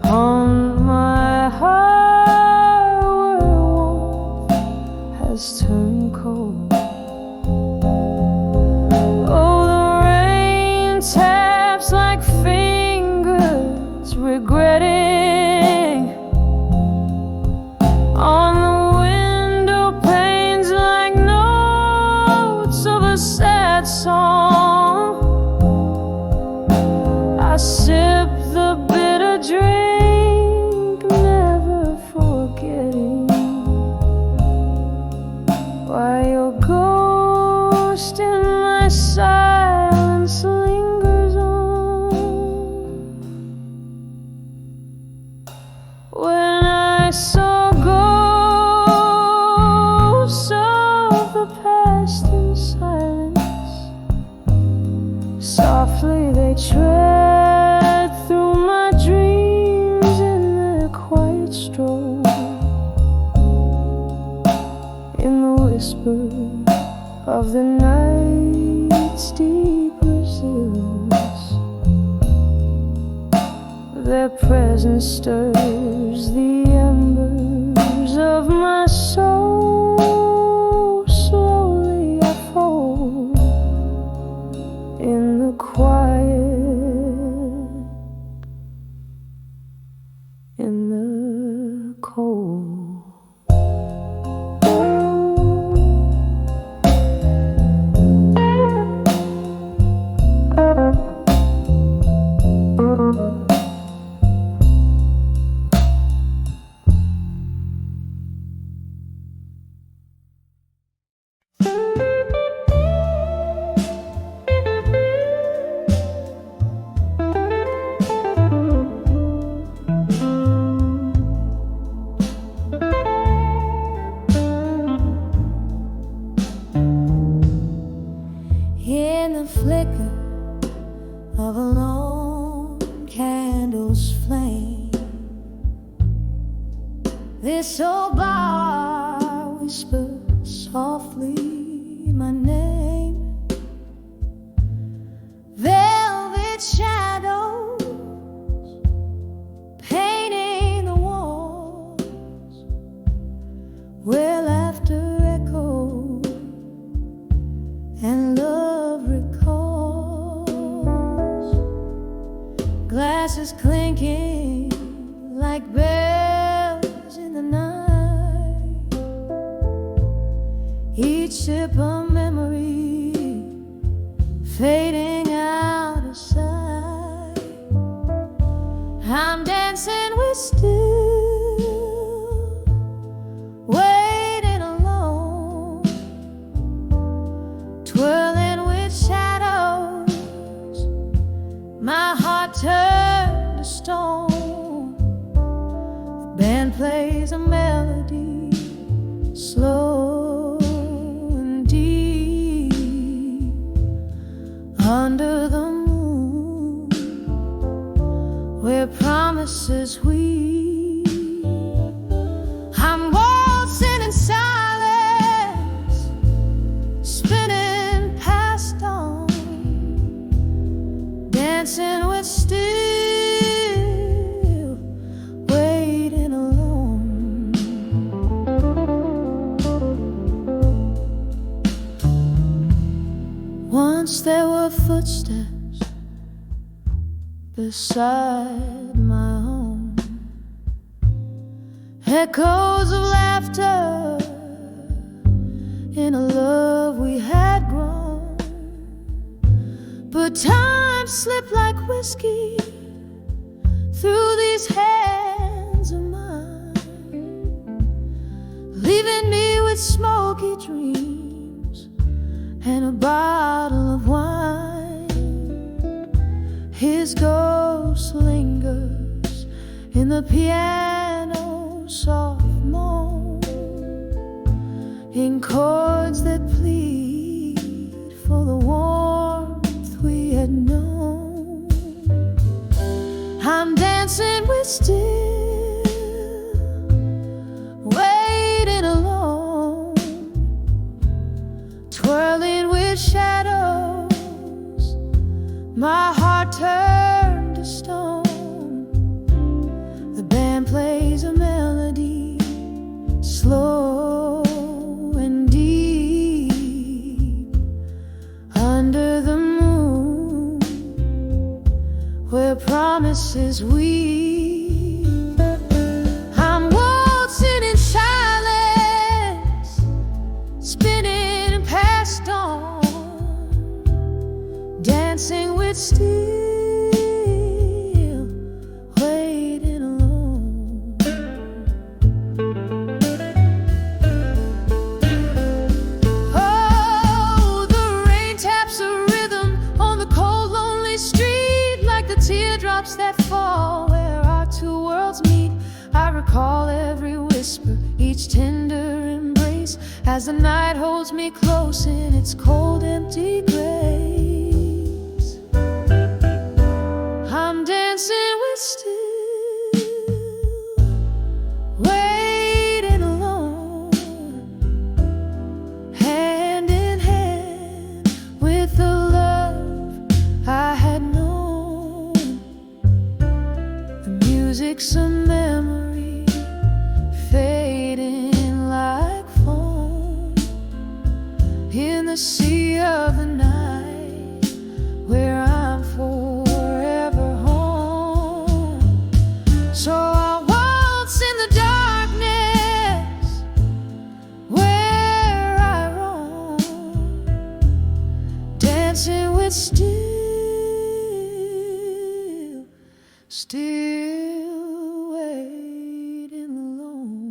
haunt my heart where warmth has turned cold. Oh, the rain taps like fingers regretting on the window panes like notes of a sad song. I sip the bitter drink, never forgetting why your ghost in my silence lingers on. When I saw ghosts of the past in silence, softly they tread through my dreams in their quiet stroll. In the whisper of the night's deeper silence, their presence stirs the embers of my soul. Slowly I fold in the quiet, in the cold. In the flicker of a lone candle's flame, this old bar whispers softly my name. Velvet shadows painting the walls where laughter echoes and love recalls. Glasses clinking like bells in the night, each sip a memory fading out of sight. I'm dancing with still, waiting alone, twirling with shadows, my heart turned to stone. The band plays a melody, slow and deep, under the moon, where promises weep. I'm waltzing in silence, spinning past dawn, dancing with still, waiting alone. Once there were footsteps beside my home. Echoes of laughter in a love we had grown, but time slipped like whiskey through these hands of mine, leaving me with smoky dreams and a bottle of wine. His ghost lingers in the piano's soft moan, in chords that plead for the warmth we had known. I'm dancing with still, waiting alone, twirling with shadows, my heart turned to stone. The band plays a melody, slow and deep, under the moon, where promises weep. I'm waltzing in silence, spinning past dawn, dancing with still, waiting alone. Oh, the rain taps a rhythm on the cold, lonely street, like the teardrops that fall where our two worlds meet. I recall every whisper, each tender embrace, as the night holds me close in its cold, empty grace. I'm dancing with still, waiting alone, hand in hand with the love I had known. The music's a memory, fading like foam in the sea of the night, where I'm forever home. So I waltz in the darkness, where I roam, dancing with still, still waiting alone.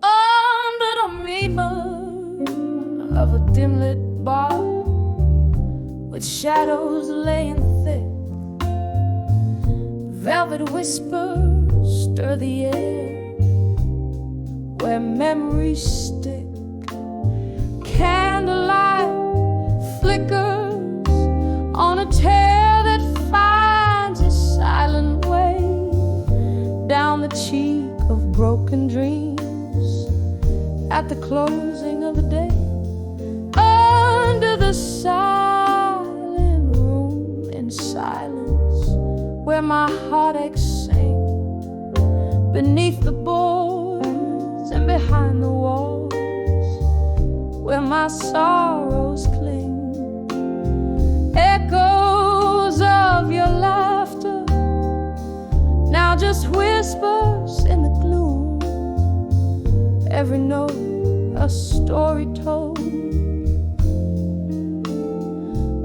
Under the moon of a dim-lit bar, with shadows laying thick, velvet whispers stir the air, where memories stick. Candlelight flickers on a tale that finds its silent way down the cheek of broken dreams at the closing of the day. Under the silent room, in silence, where my heartaches sing, beneath the boards and behind the walls, where my sorrows cling. Echoes of your laughter, now just whispers in the gloom, every note a story told.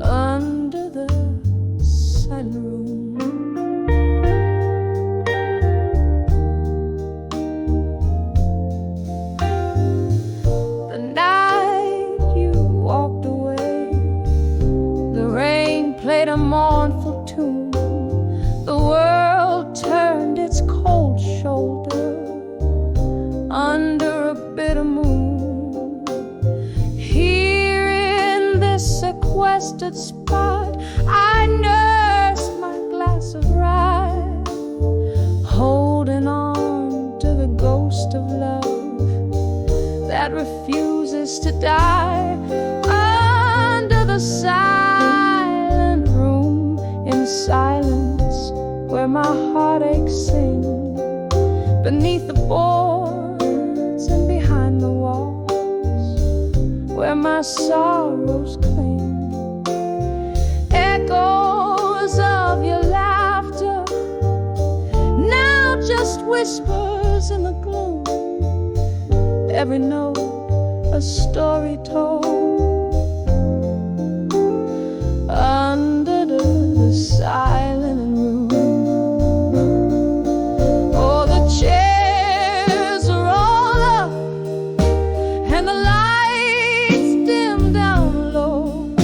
Under the silent room, the night you walked away, the rain played a mournful tune, the world turned its cold shoulder under a bitter moon. that refuses to die. Under the silent room, in silence, where my heartaches sing, beneath the boards and behind the walls, where my sorrows cling. Echoes of your laughter, now just whispers in the gloom. Every note a story told. Under the silent room, oh, the chairs are all up and the lights dim down low.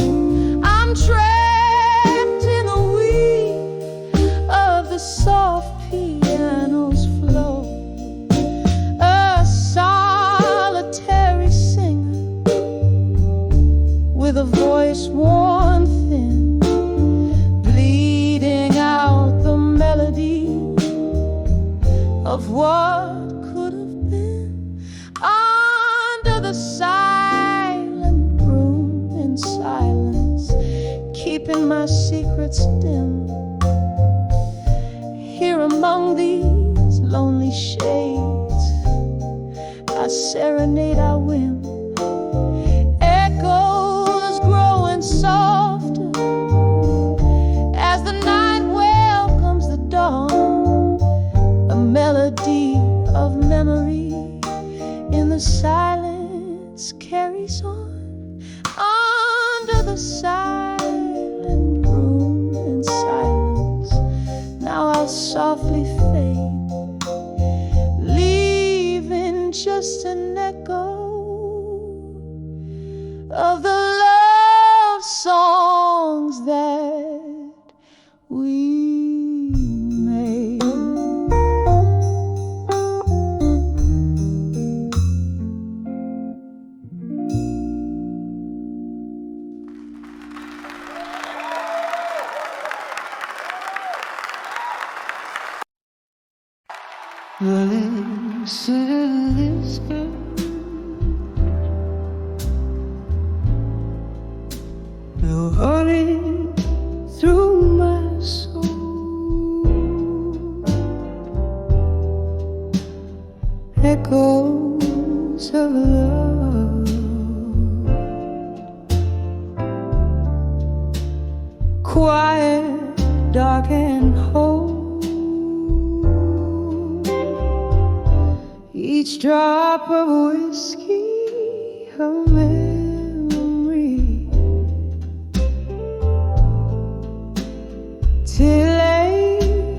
I'm trapped in the weave of the soft piano's flow. A solitary singer with a voice worn thin, bleeding out the melody of what could have been. Under the silent room, in silence, keeping my secrets dim. Here among these lonely shades, I serenade our whim. Echoes growing softer as the night welcomes the dawn. A melody of memory in the silence carries on. Under the silent room, in silence, now I'll softly fade, leaving just an echo of the love songs that we made. Listen to this girl, you're running through my soul. Echoes of love, quiet, dark and whole. Each drop of whiskey, a memory, till late,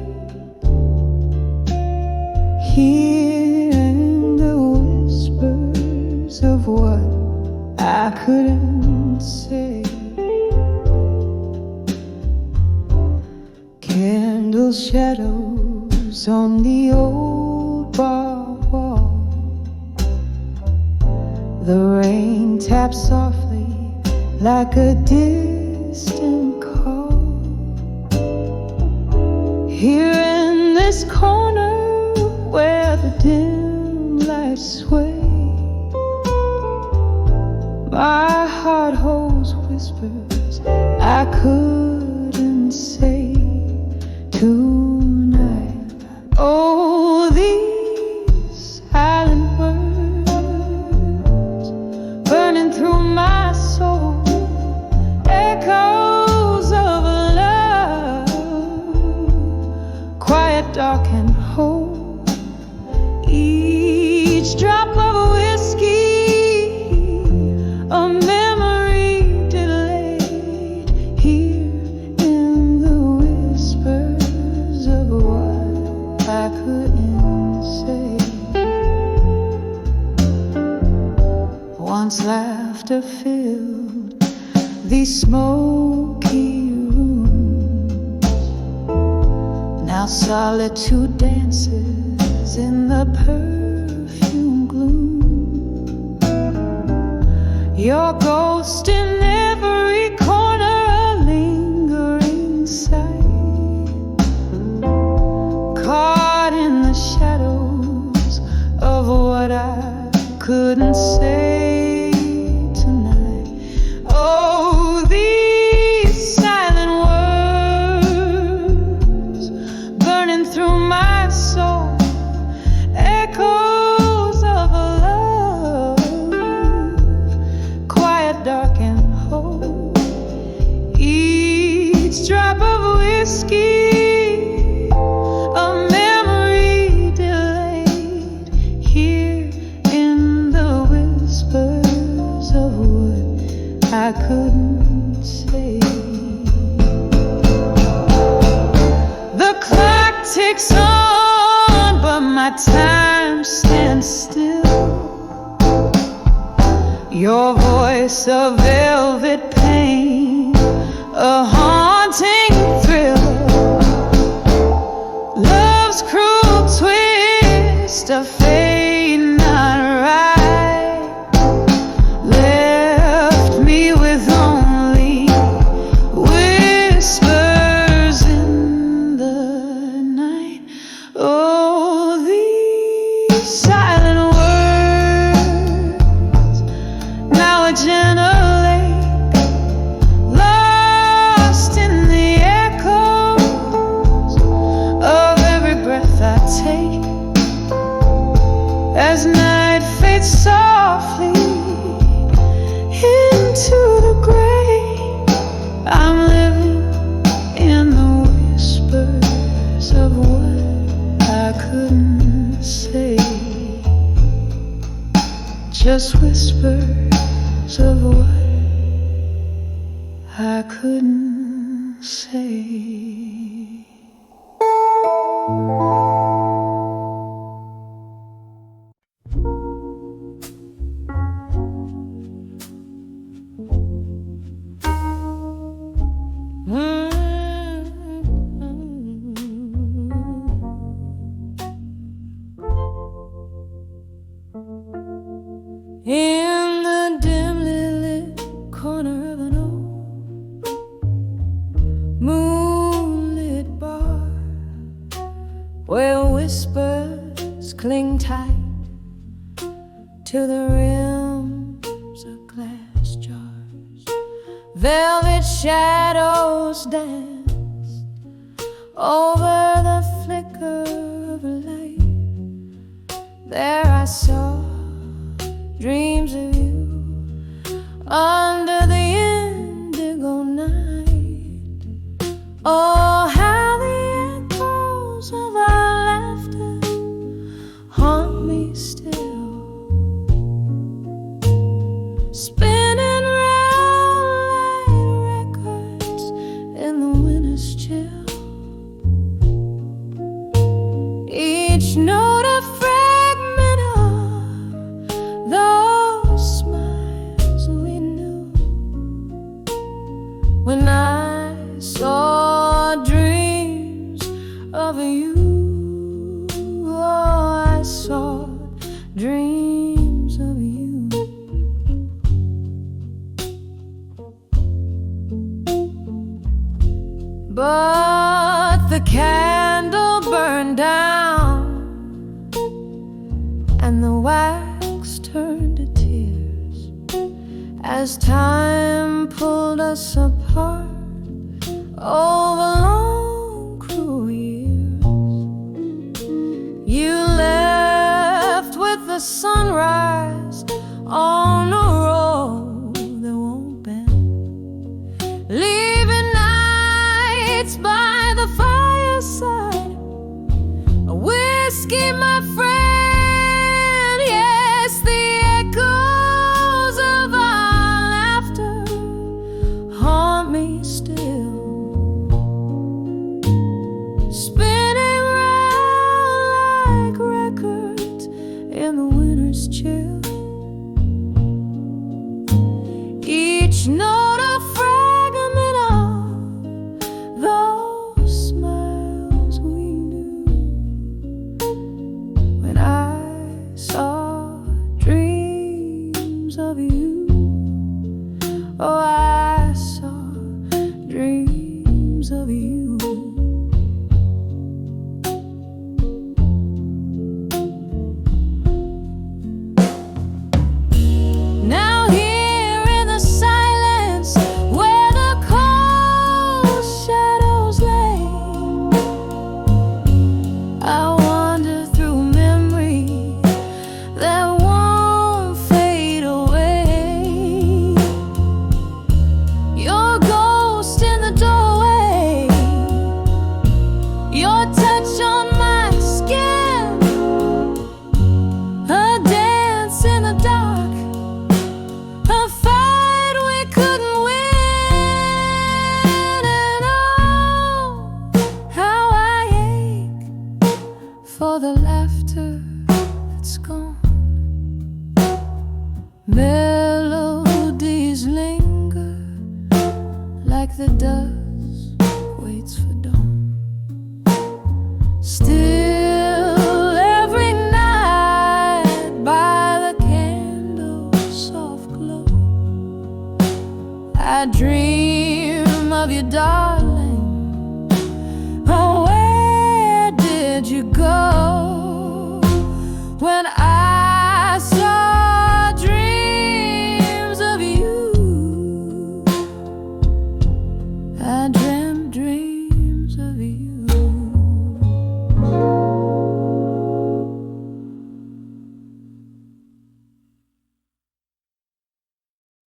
hearing the whispers of what I couldn't say. Candle shadows on the old bar wall. The rain taps softly like a distant call. Here in this corner where the dim lights sway, my heart holds whispers I couldn't say tonight. Oh, these silent words burning through my soul, echoes of love, quiet, dark and whole. Each drop of whiskey, a memory delayed, here in the whispers of what I couldn't say. Once laughter filled these smoky rooms, now solitude dances in the perfume gloom. Your ghost in every corner, a lingering sight, caught in the shadows of what I couldn't say tonight. Oh, these silent words burning through my soul, echoes of a love, quiet, dark, and whole. Each drop of whiskey, a memory delayed, here in the whispers of what I couldn't say. The clock ticks on, but my time stands still. Your voice, a velvet pain, a haunting thrill. Love's cruel twist, a fate not right, left me with only whispers in the night. Oh, these silent words, now a gentle lake, lost in the echoes of every breath I take. As night fades softly into the gray, I'm living in the whispers of what I couldn't say. Just whispers of what I couldn't say. In the dimly lit corner of an old moonlit bar, where whispers cling tight to the rims of glass jars, velvet shadows dance over the flicker of a light. There I saw dreams of you under the indigo night. Oh, how the echoes of our laughter haunt me still, spinning round like records in the winter's chill. Each note a fragment of those smiles we knew when I saw dreams of you. Oh, I saw dreams of you. But the candle burned down and the wax turned to tears as time pulled us apart over long cruel years. You left with the sunrise on a road that won't bend, leaving nights by the fireside, a whiskey, my friend. Yes, the echoes of our laughter haunt me still, spinning round like records in the winter's chill. Each note a fragment of those smiles we knew Melodies linger like the dust waits for dawn. Still every night by the candle's soft glow, I dream of you, darling. Oh, where did you go when I saw dreams of you? I dreamt dreams